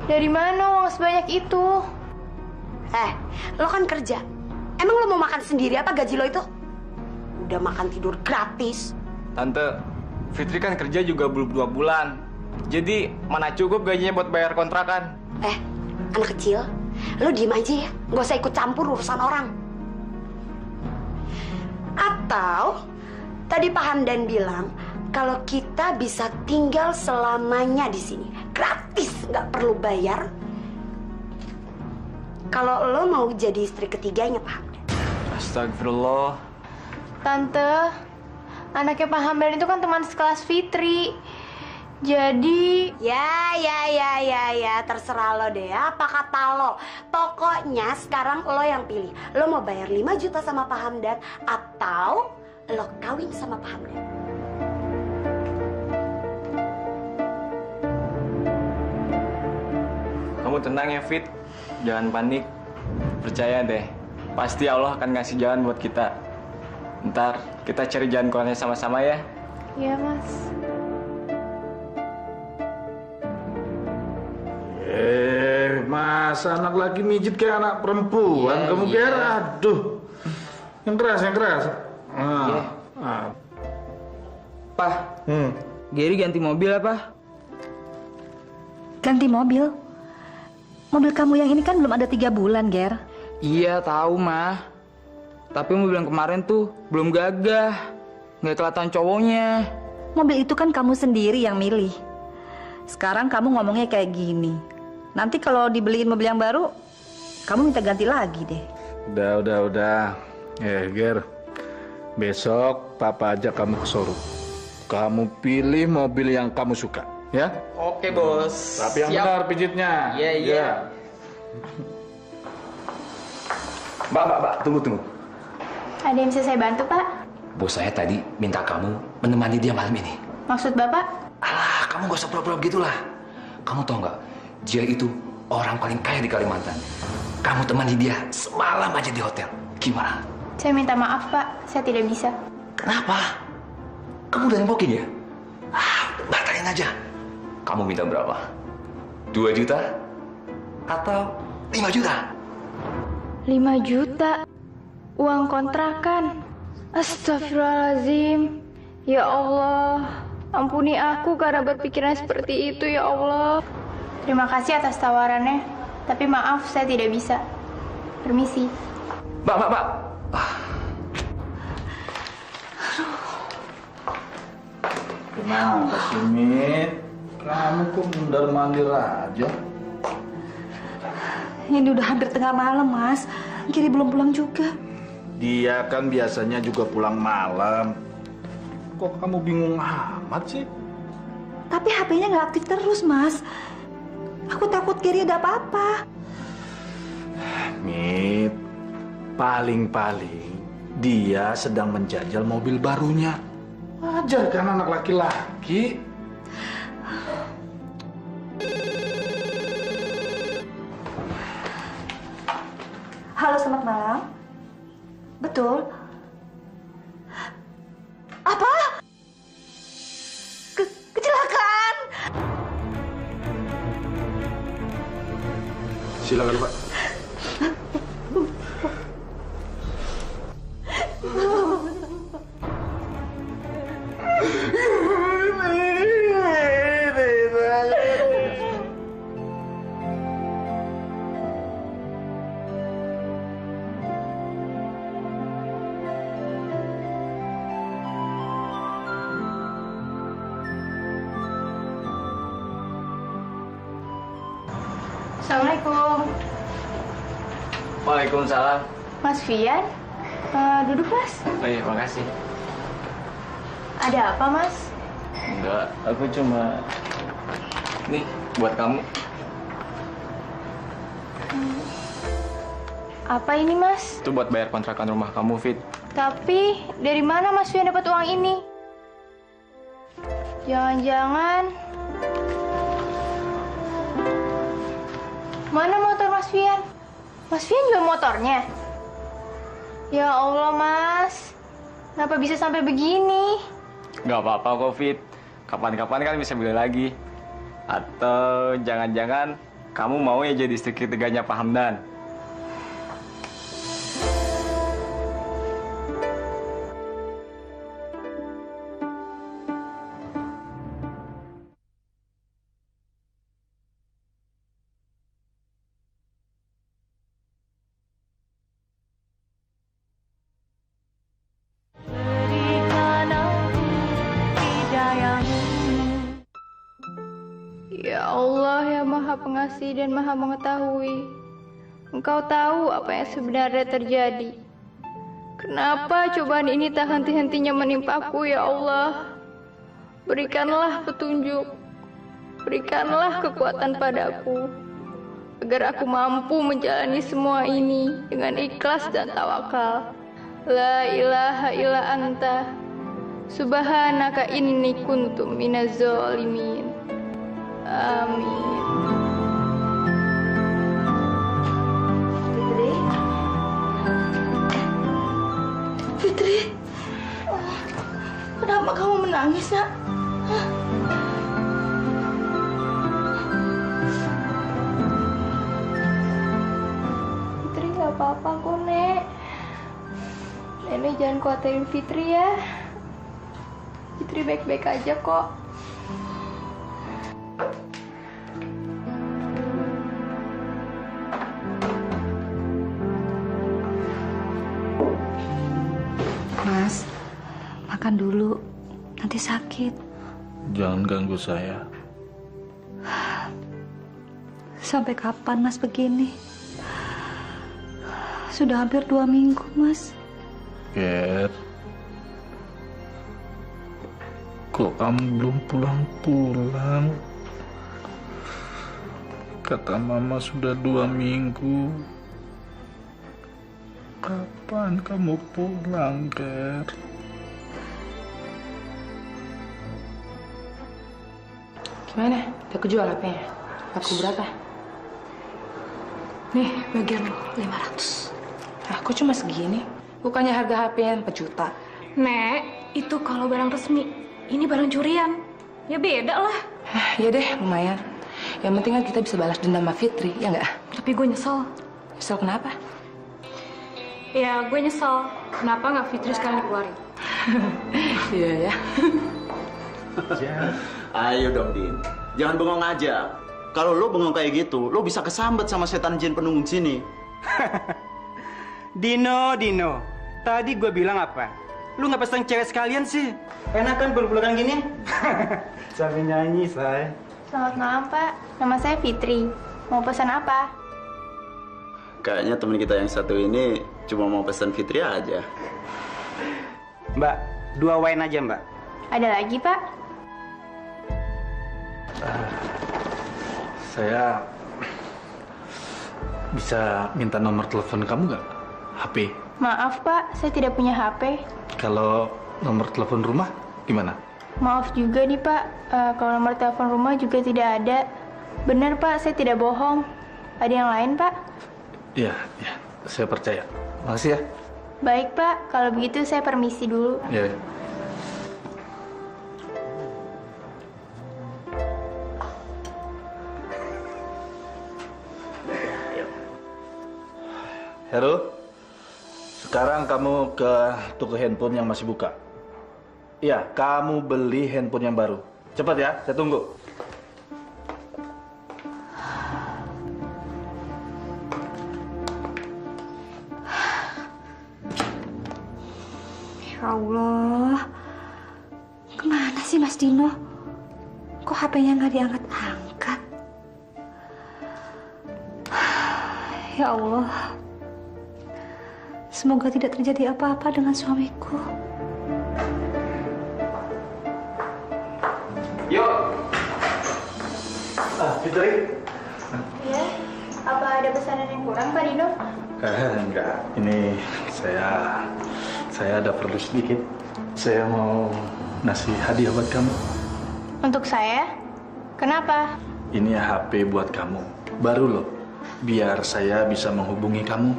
Dari mana uang sebanyak itu? Lo kan kerja. Emang lo mau makan sendiri apa gaji lo itu? Udah makan tidur gratis. Tante, Fitri kan kerja juga belum 2 bulan. Jadi mana cukup gajinya buat bayar kontrakan? Anak kecil, lo diem aja ya. Gak usah ikut campur urusan orang. Atau tadi Pak Hamdan bilang kalau kita bisa tinggal selamanya di sini, gratis, nggak perlu bayar. Kalau lo mau jadi istri ketiganya Pak Hamdan. Astagfirullah. Tante, anaknya Pak Hamdan itu kan teman sekelas Fitri. Jadi... Ya, terserah lo deh, apa kata lo. Pokoknya sekarang lo yang pilih. Lo mau bayar 5 juta sama Pak Hamdan atau lo kawin sama Pak Hamdan. Kamu tenang ya, Fit. Jangan panik. Percaya deh, pasti Allah akan ngasih jalan buat kita. Ntar kita cari jalan keluarnya sama-sama ya. Iya, Mas. Masa anak lagi mijit kayak anak perempuan? Kamu kira, aduh. Yang keras. Pak, Gary ganti mobil apa? Ganti mobil? Mobil kamu yang ini kan belum ada 3 bulan, Ger. Iya, tahu, Mah. Tapi mobil yang kemarin tuh belum gagah. Nggak kelihatan cowoknya. Mobil itu kan kamu sendiri yang milih. Sekarang kamu ngomongnya kayak gini. Nanti kalau dibeliin mobil yang baru, kamu minta ganti lagi deh. Udah. Ger. Besok Papa ajak kamu ke showroom. Kamu pilih mobil yang kamu suka, ya? Oke, Bos. Tapi yang benar pijitnya. Iya. Mbak, tunggu. Ada yang bisa saya bantu, Pak? Bos saya tadi minta kamu menemani dia malam ini. Maksud Bapak? Alah, kamu gak usah pura-pura begitulah. Kamu tahu nggak, dia itu orang paling kaya di Kalimantan. Kamu temani dia semalam aja di hotel. Gimana? Saya minta maaf, Pak. Saya tidak bisa. Kenapa? Kamu udah booking ya? Batalin aja. Kamu minta berapa? 2 juta? Atau 5 juta? 5 juta? Uang kontrakan? Astagfirullahaladzim. Ya Allah, ampuni aku karena berpikiran seperti itu, ya Allah. Terima kasih atas tawarannya, tapi maaf saya tidak bisa. Permisi. Mbak. Kenapa sih, Mit? Kamu kok mundar-mandir aja? Ini udah hampir tengah malam, Mas. Giri belum pulang juga. Dia kan biasanya juga pulang malam. Kok kamu bingung amat sih? Tapi HP-nya nggak aktif terus, Mas. Aku takut Giri ada apa-apa. Mit, paling-paling dia sedang menjajal mobil barunya. Wajar kan anak laki-laki. Halo, selamat malam. Betul. Apa? Kecelakaan. Silakan, Pak. Assalamualaikum. Waalaikumsalam. Mas Fian? Duduk, Mas. Oh iya, makasih. Ada apa, Mas? Enggak, aku cuma... Nih, buat kamu. Apa ini, Mas? Itu buat bayar kontrakan rumah kamu, Fit. Tapi, dari mana Mas Fian dapat uang ini? Jangan-jangan... Mana motor Mas Fian? Mas Fian jual motornya? Ya Allah, Mas. Kenapa bisa sampai begini? Nggak apa-apa kok, Fit. Kapan-kapan kan bisa beli lagi. Atau jangan-jangan kamu mau ya jadi istri ketiganya Pak Hamdan? Ya Allah yang Maha Pengasih dan Maha Mengetahui, Engkau tahu apa yang sebenarnya terjadi. Kenapa cobaan ini tak henti-hentinya menimpaku, ya Allah? Berikanlah petunjuk, berikanlah kekuatan padaku, agar aku mampu menjalani semua ini dengan ikhlas dan tawakal. La ilaha illa anta, subhanaka inni kuntu minaz zalimin. Amin. Fitri, kenapa kamu menangis, Nak? Fitri nggak apa-apa kok, Nek. Nenek jangan khawatirin Fitri ya. Fitri baik-baik aja kok. Mas, makan dulu. Nanti sakit. Jangan ganggu saya. Sampai kapan Mas begini? Sudah hampir 2 minggu, Mas. Ger, kok kamu belum pulang-pulang? Kata Mama sudah 2 minggu. Kapan kamu pulang, Ger? Gimana? Udah kejual HP-nya? Laku berapa? Nih, bagian lo 500. Aku cuma segini. Bukannya harga HP-nya 4 juta. Nek, itu kalau barang resmi. Ini barang curian. Ya beda lah. Ya deh, lumayan. Yang penting kan kita bisa balas dendam sama Fitri, ya nggak? Tapi gue nyesel. Nyesel kenapa? Ya, gue nyesel. Kenapa nggak Fitri sekalian dikeluarin? Iya ya. Ayo dong, Din. Jangan bengong aja. Kalau lo bengong kayak gitu, lo bisa kesambet sama setan jin penunggung sini. Dino. Tadi gue bilang apa? Lu nggak pesan cewek sekalian sih? Enak kan peluk-pelukan gini? Sambil nyanyi, say. Selamat malam, Pak. Nama saya Fitri. Mau pesan apa? Kayaknya teman kita yang satu ini cuma mau pesan Fitri aja. Mbak, 2 wine aja, Mbak. Ada lagi, Pak? Saya bisa minta nomor telepon kamu nggak? HP. Maaf, Pak. Saya tidak punya HP. Kalau nomor telepon rumah gimana? Maaf juga nih, Pak. Kalau nomor telepon rumah juga tidak ada. Benar, Pak. Saya tidak bohong. Ada yang lain, Pak? Iya, saya percaya. Makasih ya. Baik, Pak. Kalau begitu saya permisi dulu. Ya. Hero, sekarang kamu ke toko handphone yang masih buka. Iya, kamu beli handphone yang baru. Cepat ya, saya tunggu. Ya Allah, kemana sih Mas Dino? Kok HP-nya nggak diangkat-angkat? Ya Allah, semoga tidak terjadi apa-apa dengan suamiku. Yuk. Fitri. Iya. Apa ada pesanan yang kurang, Pak Dino? Enggak, ini saya ada perlu sedikit. Saya mau ngasih hadiah buat kamu. Untuk saya? Kenapa? Ini HP buat kamu, baru loh. Biar saya bisa menghubungi kamu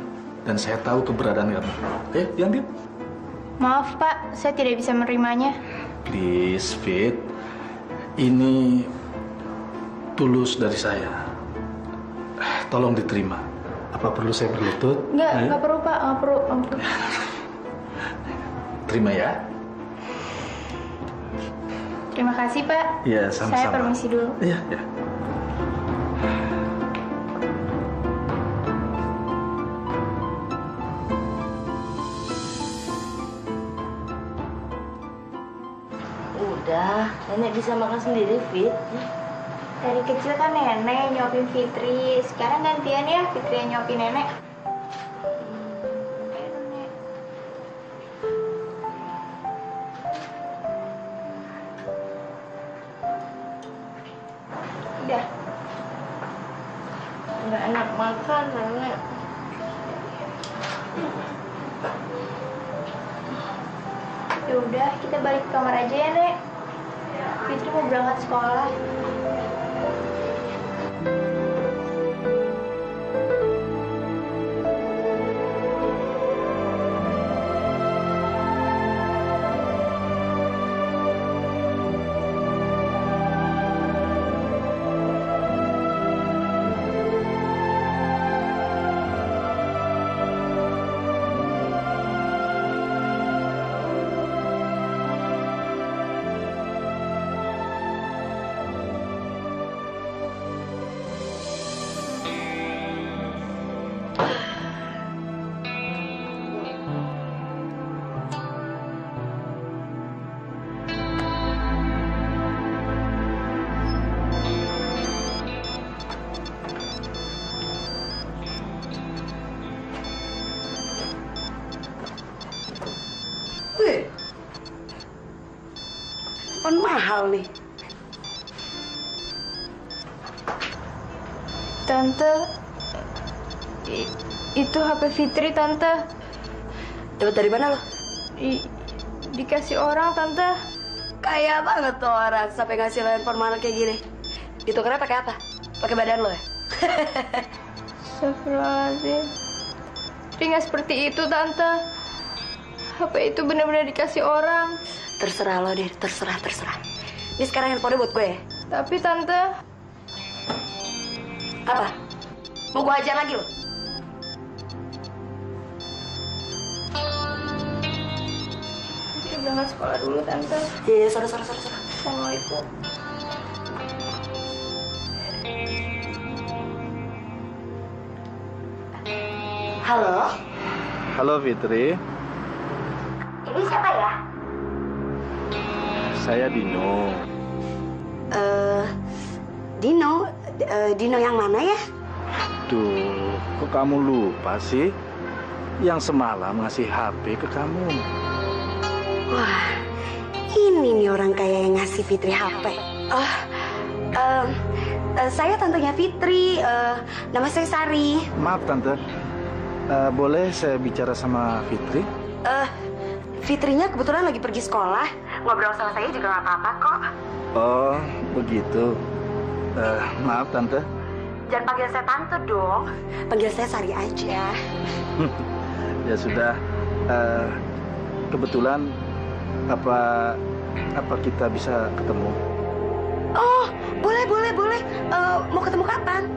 dan saya tahu keberadaan kamu. Ayo, diambil. Maaf, Pak. Saya tidak bisa menerimanya. Please, Fit. Ini tulus dari saya. Tolong diterima. Apa perlu saya berlutut? Nggak perlu, Pak. Nggak perlu. Terima ya. Terima kasih, Pak. Iya, sama-sama. Saya permisi dulu. Iya, ya. Udah, nenek bisa makan sendiri, Fit. Dari kecil kan nenek nyuapin Fitri. Sekarang gantian ya, Fitri yang nyuapin nenek. Udah. Nggak enak makan, nenek. Ya udah, kita balik ke kamar aja ya, Nek. Fitri mau berangkat sekolah. Kan mahal nih. Tante, itu HP Fitri, Tante. Dapat dari mana lo? Dikasih orang, Tante. Kaya banget tuh orang sampai ngasih lo handphone mahal kayak gini. Ditukernya pakai apa? Pakai badan lo ya? Astagfirullahaladzim. Fitri nggak seperti itu, Tante. HP itu benar-benar dikasih orang. Terserah lo deh, terserah. Ini sekarang handphonenya buat gue ya? Tapi, Tante. Apa? Mau gue ajar lagi lo? Fitri berangkat sekolah dulu, Tante. Iya, sorry. Assalamualaikum. Halo? Halo Fitri, Ini siapa ya? saya Dino. Dino yang mana ya? Duh, kok kamu lupa sih? Yang semalam ngasih HP ke kamu. Wah, ini nih orang kaya yang ngasih Fitri HP. Saya tantenya Fitri, nama saya Sari. Maaf Tante, boleh saya bicara sama Fitri? Fitrinya kebetulan lagi pergi sekolah. Ngobrol sama saya juga nggak apa-apa kok. Oh, begitu. Maaf Tante. Jangan panggil saya Tante dong. Panggil saya Sari aja. Ya sudah. Kebetulan apa kita bisa ketemu? Oh, boleh. Mau ketemu kapan?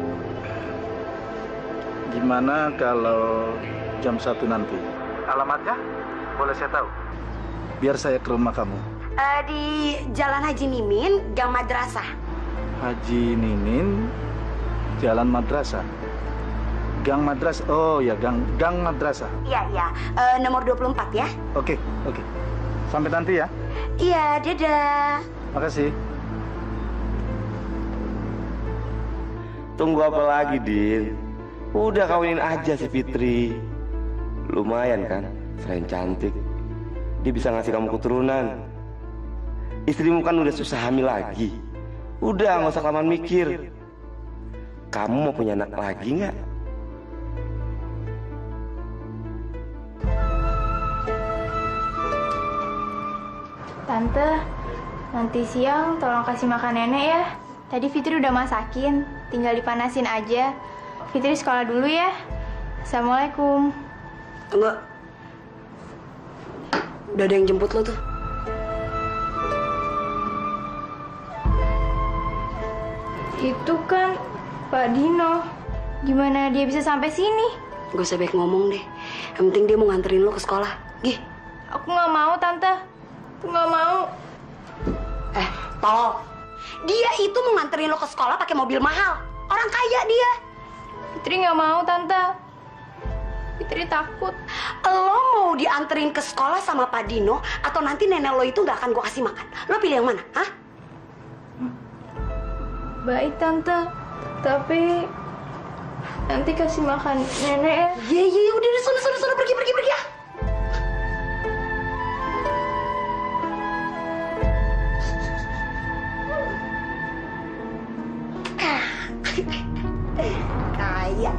Gimana kalau jam 1 nanti? Alamatnya boleh saya tahu? Biar saya ke rumah kamu. Di Jalan Haji Mimin, Gang Madrasah. Haji Ninin, Jalan Madrasah. Gang Madrasah. Oh ya, Gang Madrasah. Iya. Nomor 24 ya. Oke. Sampai nanti ya. Iya, dadah. Makasih. Tunggu apa lagi, Din? Udah kawinin aja si Fitri. Lumayan kan, selain cantik, dia bisa ngasih kamu keturunan. Istrimu kan udah susah hamil lagi. Udah, nggak usah kelamaan mikir. Kamu mau punya anak lagi nggak? Tante, nanti siang tolong kasih makan nenek ya. Tadi Fitri udah masakin, tinggal dipanasin aja. Fitri sekolah dulu ya. Assalamualaikum. Enggak. Udah ada yang jemput lo tuh. Itu kan Pak Dino. Gimana dia bisa sampai sini? Gak usah baik ngomong deh. Yang penting dia mau nganterin lo ke sekolah. Gih. Aku nggak mau, Tante. Aku nggak mau. Tolong. Dia itu mau nganterin lo ke sekolah pakai mobil mahal. Orang kaya dia. Fitri nggak mau, Tante. Fitri takut. Lo mau dianterin ke sekolah sama Pak Dino atau nanti nenek lo itu nggak akan gue kasih makan? Lo pilih yang mana? Hah? Baik, Tante. Tapi nanti kasih makan nenek ya. Iya, udah sana pergi ya. Kaya.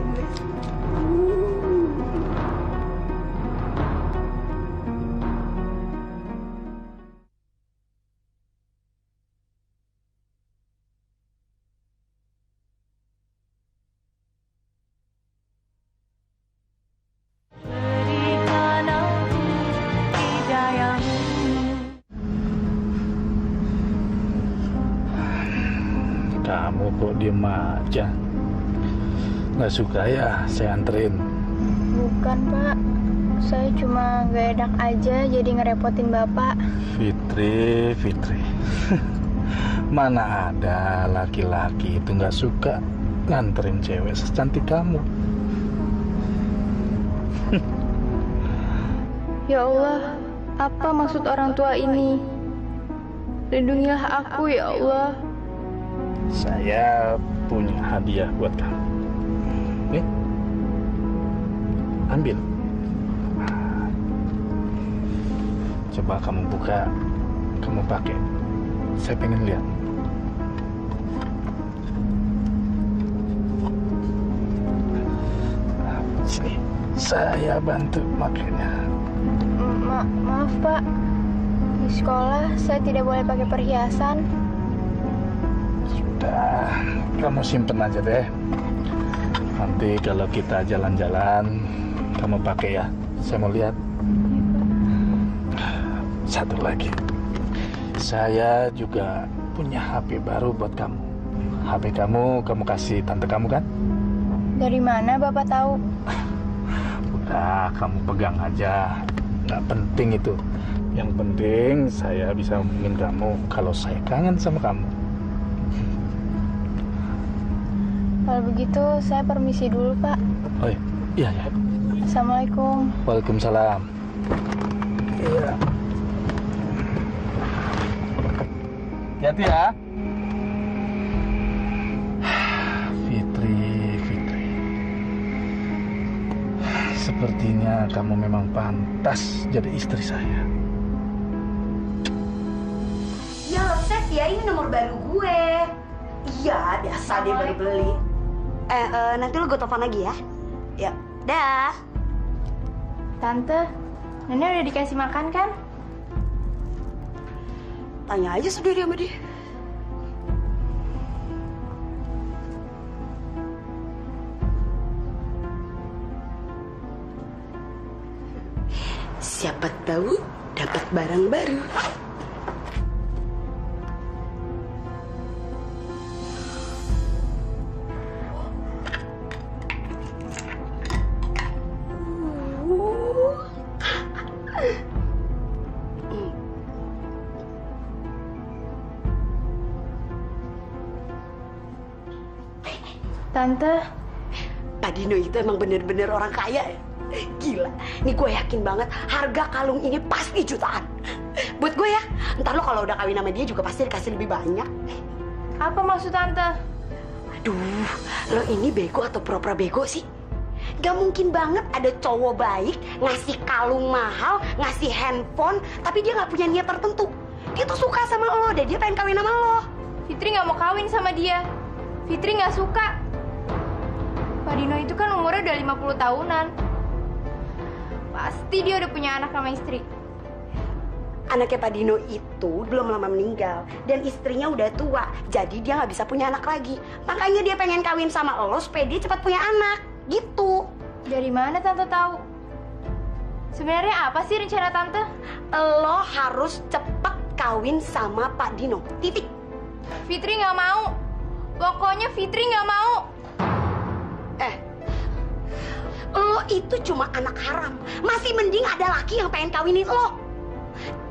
Kamu kok diem aja? Nggak suka ya saya anterin? Bukan, Pak. Saya cuma gak enak aja jadi ngerepotin Bapak. Fitri. Mana ada laki-laki itu nggak suka nganterin cewek secantik kamu. Ya Allah, apa maksud orang tua ini? Lindungilah aku ya Allah. Saya punya hadiah buat kamu. Nih, ambil. Coba kamu buka, kamu pakai. Saya pengen lihat. saya bantu makanya. Maaf Pak, di sekolah saya tidak boleh pakai perhiasan. Sudah, kamu simpen aja deh. Nanti kalau kita jalan-jalan, kamu pakai ya. Saya mau lihat. Satu lagi, saya juga punya HP baru buat kamu. HP kamu kasih tante kamu kan? Dari mana Bapak tahu? Udah, kamu pegang aja. Nggak penting itu. Yang penting saya bisa hubungin kamu kalau saya kangen sama kamu. Kalau begitu saya permisi dulu Pak. Oh iya. Assalamualaikum. Waalaikumsalam. Iya. Hati-hati ya. Fitri. Sepertinya kamu memang pantas jadi istri saya. Ya Seth ya, ini nomor baru gue. Iya, biasa dia baru beli. Nanti lo gue telepon lagi ya. Ya, dah. Tante, Nenek udah dikasih makan kan? Tanya aja sendiri sama dia. Siapa tahu dapat barang baru. Tante, Pak Dino itu emang bener-bener orang kaya ya. Gila, nih gue yakin banget harga kalung ini pasti jutaan. Buat gue ya, ntar lo kalau udah kawin sama dia juga pasti dikasih lebih banyak. apa maksud Tante? Aduh, lo ini bego atau pura-pura bego sih? Gak mungkin banget ada cowok baik ngasih kalung mahal, ngasih handphone, tapi dia gak punya niat tertentu. Dia tuh suka sama lo dan dia pengen kawin sama lo. Fitri nggak mau kawin sama dia. Fitri nggak suka. Pak Dino itu kan umurnya udah 50 tahunan. Pasti dia udah punya anak sama istri. Anaknya Pak Dino itu belum lama meninggal dan istrinya udah tua, jadi dia nggak bisa punya anak lagi. Makanya dia pengen kawin sama lo supaya dia cepat punya anak, gitu. Dari mana Tante tahu? Sebenarnya apa sih rencana Tante? Lo harus cepet kawin sama Pak Dino, titik. Fitri nggak mau. Pokoknya Fitri nggak mau. Lo itu cuma anak haram. Masih mending ada laki yang pengen kawinin lo.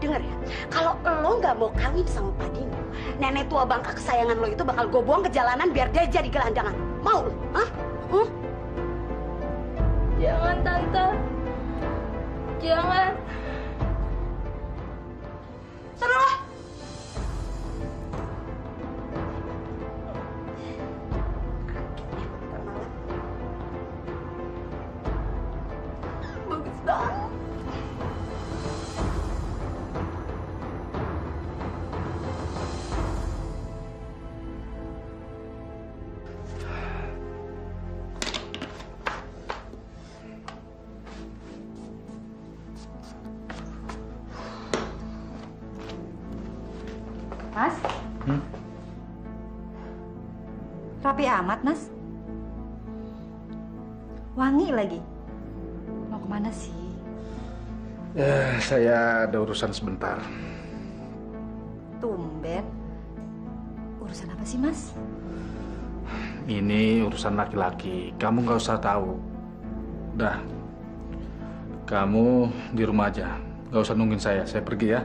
Dengar ya, kalau lo nggak mau kawin sama Pak Dino, nenek tua bangka kesayangan lo itu bakal gue buang ke jalanan biar dia jadi gelandangan. Mau lo? Hah? Jangan Tante. Jangan. Sana lo. Bagus banget. Mas? Rapi amat, Mas. Wangi lagi. Mau kemana sih? Saya ada urusan sebentar. Tumben. Urusan apa sih, Mas? Ini urusan laki-laki. Kamu nggak usah tahu. Dah. Kamu di rumah aja. Nggak usah nungguin saya. Saya pergi ya.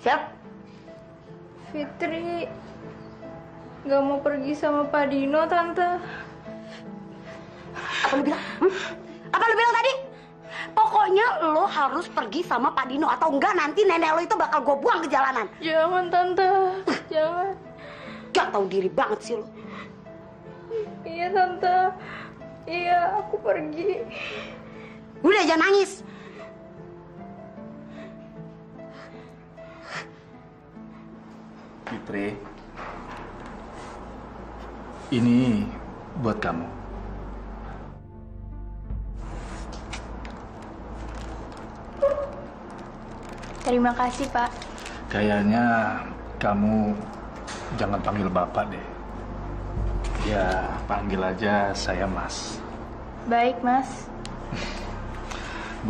Siap. Fitri nggak mau pergi sama Pak Dino, Tante. Apa lu bilang? Apa lu bilang tadi? Pokoknya lo harus pergi sama Pak Dino atau enggak nanti nenek lo itu bakal gue buang ke jalanan. Jangan Tante, jangan. Gak tahu diri banget sih lo. Iya Tante, iya aku pergi. Udah jangan nangis. Fitri, ini buat kamu. Terima kasih, Pak. Kayaknya kamu jangan panggil Bapak deh. Ya, panggil aja saya Mas. Baik, Mas.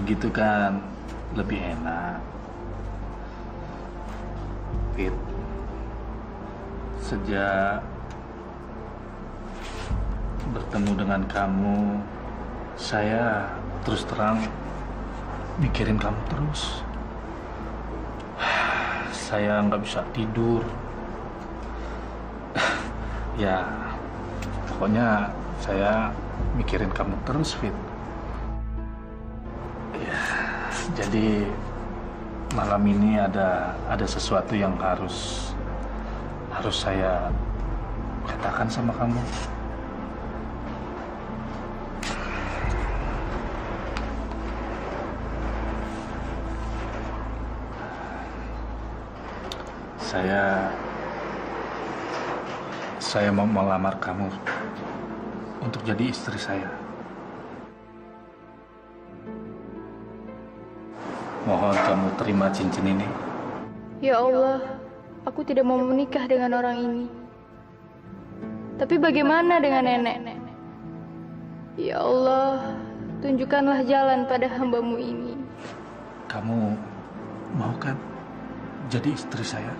Begitu kan lebih enak. Fit, sejak bertemu dengan kamu, saya terus terang mikirin kamu terus. Saya nggak bisa tidur. Ya, pokoknya saya mikirin kamu terus, Fit. Ya, jadi malam ini ada sesuatu yang harus saya katakan sama kamu. Saya mau melamar kamu untuk jadi istri saya. Mohon kamu terima cincin ini. Ya Allah, aku tidak mau menikah dengan orang ini. Tapi bagaimana dengan nenek? Ya Allah, tunjukkanlah jalan pada hamba-Mu ini. Kamu mau kan jadi istri saya?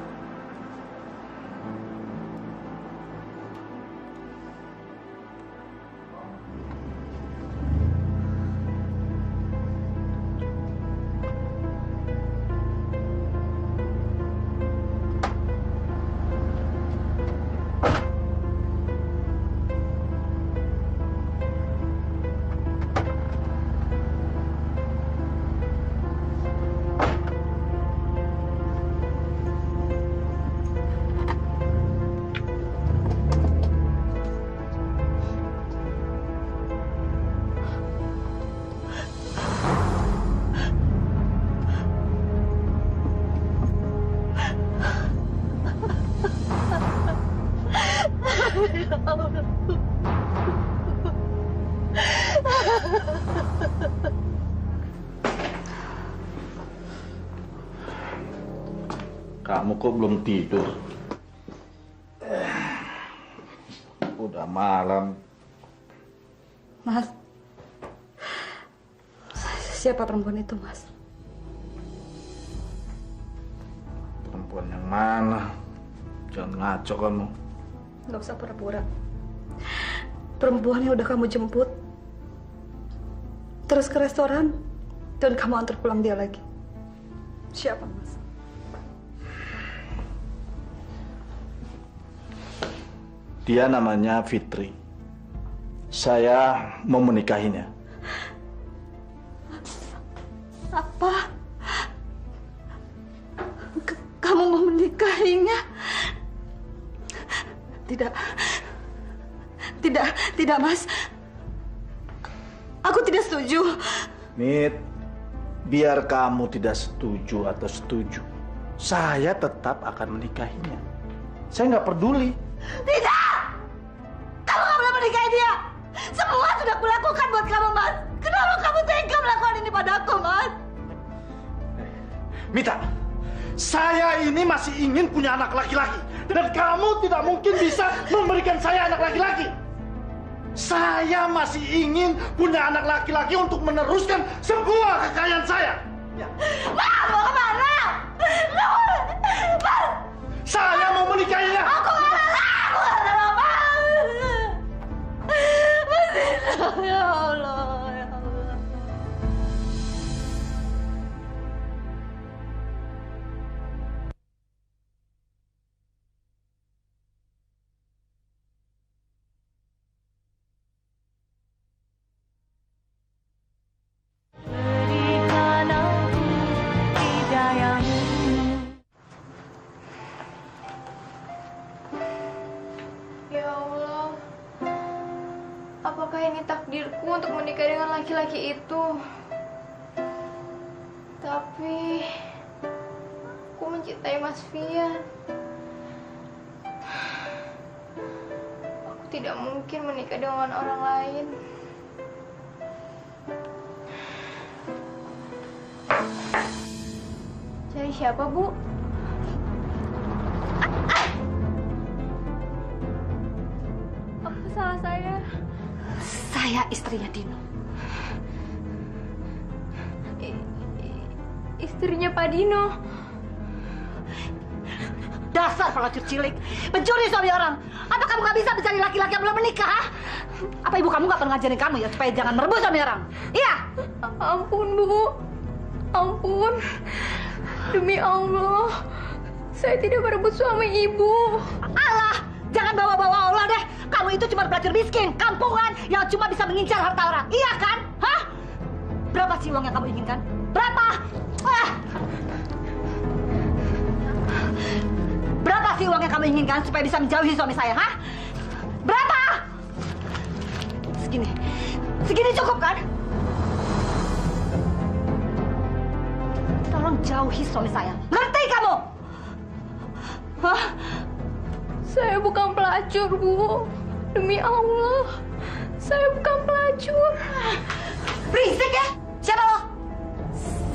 Kamu kok belum tidur? Udah malam. Mas, siapa perempuan itu, Mas? Perempuan yang mana? Jangan ngaco kamu. Nggak usah pura-pura. Perempuan yang udah kamu jemput, terus ke restoran, dan kamu antar pulang dia lagi. Siapa, Mas? Dia namanya Fitri. Saya mau menikahinya. Apa? Kamu mau menikahinya? Tidak, Mas. Aku tidak setuju. Mit, biar kamu tidak setuju atau setuju, saya tetap akan menikahinya. Saya nggak peduli. Tidak! Kamu gak boleh menikahi dia! Semua sudah kulakukan buat kamu, Mas! Kenapa kamu tega melakukan ini padaku, Mas? Mita, saya ini masih ingin punya anak laki-laki. Dan kamu tidak mungkin bisa memberikan saya anak laki-laki. Saya masih ingin punya anak laki-laki untuk meneruskan semua kekayaan saya. Mas, mau kemana? Mas! Saya mau menikahinya! Aku gak rela! Aku gak rela, Mas! Mas, ya Allah, ya Allah. Ya Allah, apakah ini takdirku untuk menikah dengan laki-laki itu? Tapi aku mencintai Mas Fian. tidak mungkin menikah dengan orang lain. Cari siapa, Bu? Apa salah saya? Saya istrinya Dino. Istrinya Pak Dino. Dasar pelacur cilik, pencuri suami orang. Apa kamu gak bisa mencari laki-laki yang belum menikah? Ha? Apa ibu kamu gak pernah ngajarin kamu ya supaya jangan merebut suami orang? Iya? Ampun, Bu. Ampun. Demi Allah, saya tidak merebut suami ibu. Allah, jangan bawa-bawa Allah deh. Kamu itu cuma pelacur miskin, kampungan yang cuma bisa mengincar harta orang. Iya kan? Hah? Berapa sih uang yang kamu inginkan? Berapa? Berapa sih uang yang kamu inginkan supaya bisa menjauhi suami saya? Hah? Berapa? Segini. Segini cukup kan? Tolong jauhi suami saya. Ngerti kamu? Hah? Saya bukan pelacur, Bu. Demi Allah, saya bukan pelacur. Berisik ya? Siapa lo?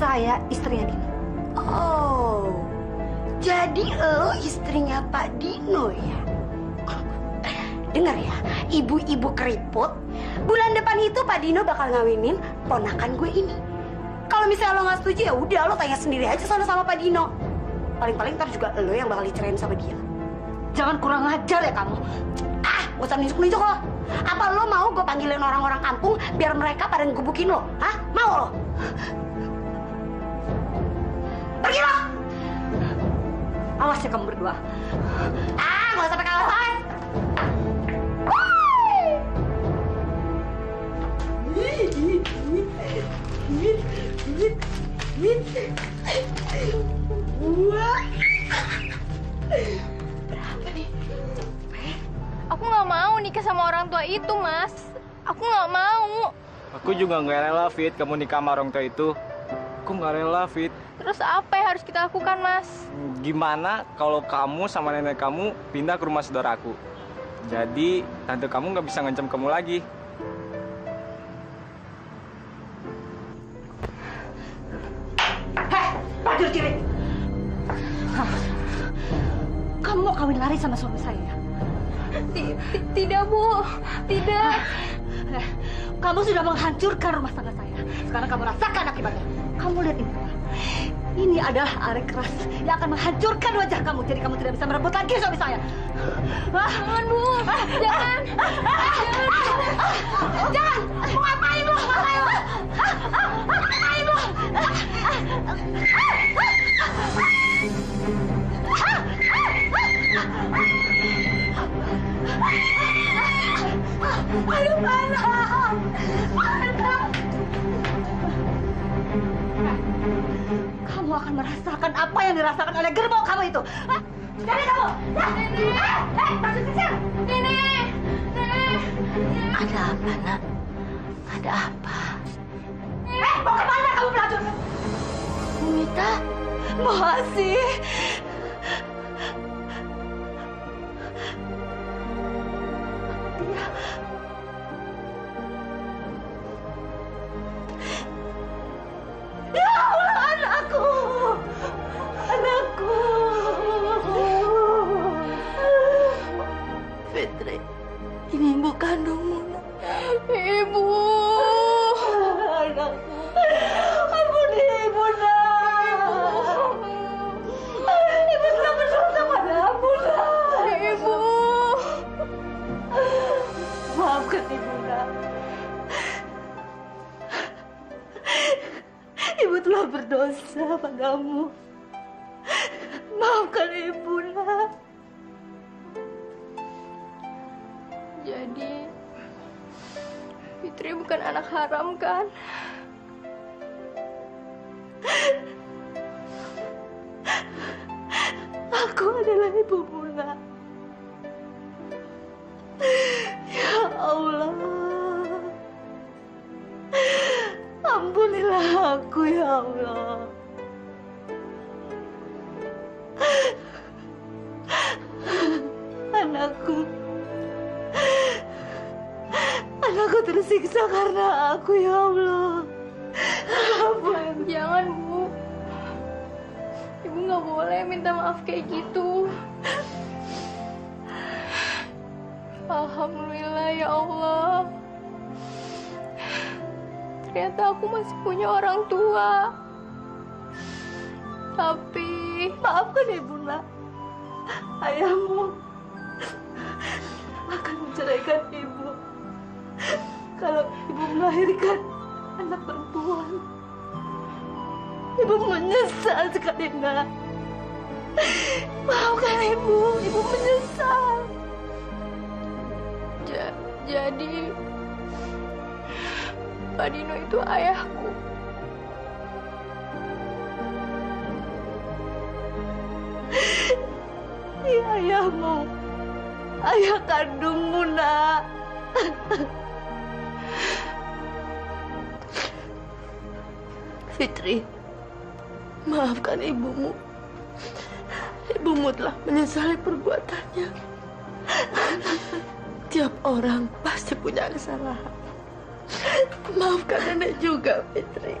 Saya istrinya Dino. Oh, jadi lo istrinya Pak Dino ya? Dengar ya, ibu-ibu keriput. Bulan depan itu Pak Dino bakal ngawinin ponakan gue ini. Kalau misalnya lo nggak setuju ya udah lo tanya sendiri aja sama Pak Dino. Paling-paling ntar juga lo yang bakal dicerain sama dia. Jangan kurang ajar ya kamu. Gak usah nunjuk-nunjuk lo. Apa lo mau gue panggilin orang-orang kampung biar mereka pada ngegebukin lo? Hah? Mau lo? Pergi lo! Awas ya kamu berdua. Gak usah pakai alasan. Berapa nih? Aku nggak mau nikah sama orang tua itu, Mas. Aku nggak mau. Aku juga nggak rela, Fit, kamu nikah sama orang tua itu. Aku nggak rela, Fit. Terus apa yang harus kita lakukan, Mas? Gimana kalau kamu sama nenek kamu pindah ke rumah saudaraku? Jadi tante kamu nggak bisa ngancam kamu lagi. Pelacur cilik. Kamu mau kawin lari sama suami saya ya? Tidak, Bu. Tidak. Kamu sudah menghancurkan rumah tangga saya. Sekarang kamu rasakan akibatnya. Kamu lihat ini. Ini adalah air keras yang akan menghancurkan wajah kamu. Jadi kamu tidak bisa merebut lagi suami saya. Jangan, Bu. Jangan. Jangan. Mau ngapain lu? Ngapain lu? Ngapain lu? Aduh, panas. Kamu akan merasakan apa yang dirasakan oleh gerbong kamu itu. Cari kamu. Masuk kecil. Nenek. Ada apa, Nak? Ada apa? Mau kemana kamu pelacur? Bumita? Masih. Ya Allah, anakku. Anakku. Fitri, ini ibu kandungmu. Ibu. Anakku. Ampuni ibu, Nak. Ibu telah berdosa padamu, Nak. Ibu. Maafkan ibu, Nak. Ibu telah berdosa padamu. Maafkan ibu, Nak. Jadi, Fitri bukan anak haram, kan? Aku adalah ibumu, Nak. Ya Allah. Ampunilah aku, ya Allah. Anakku. tersiksa karena aku, ya Allah. Jangan, Bu. Ibu nggak boleh minta maaf kayak gitu. Alhamdulillah ya Allah. Ternyata aku masih punya orang tua. Tapi maafkan Ibu, nak. Ayahmu akan menceraikan Ibu kalau Ibu melahirkan anak perempuan. Ibu menyesal sekali, nak. Maafkan Ibu, Ibu menyesal. Jadi Pak Dino itu ayahku. Iya, ayahmu. Ayah kandungmu, nak. Fitri, maafkan ibumu. Ibumu telah menyesali perbuatannya. Tiap orang pasti punya kesalahan. Maafkan nenek juga, Fitri.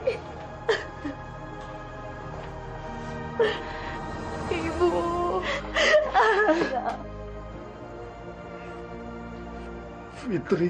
Ibu. Fitri.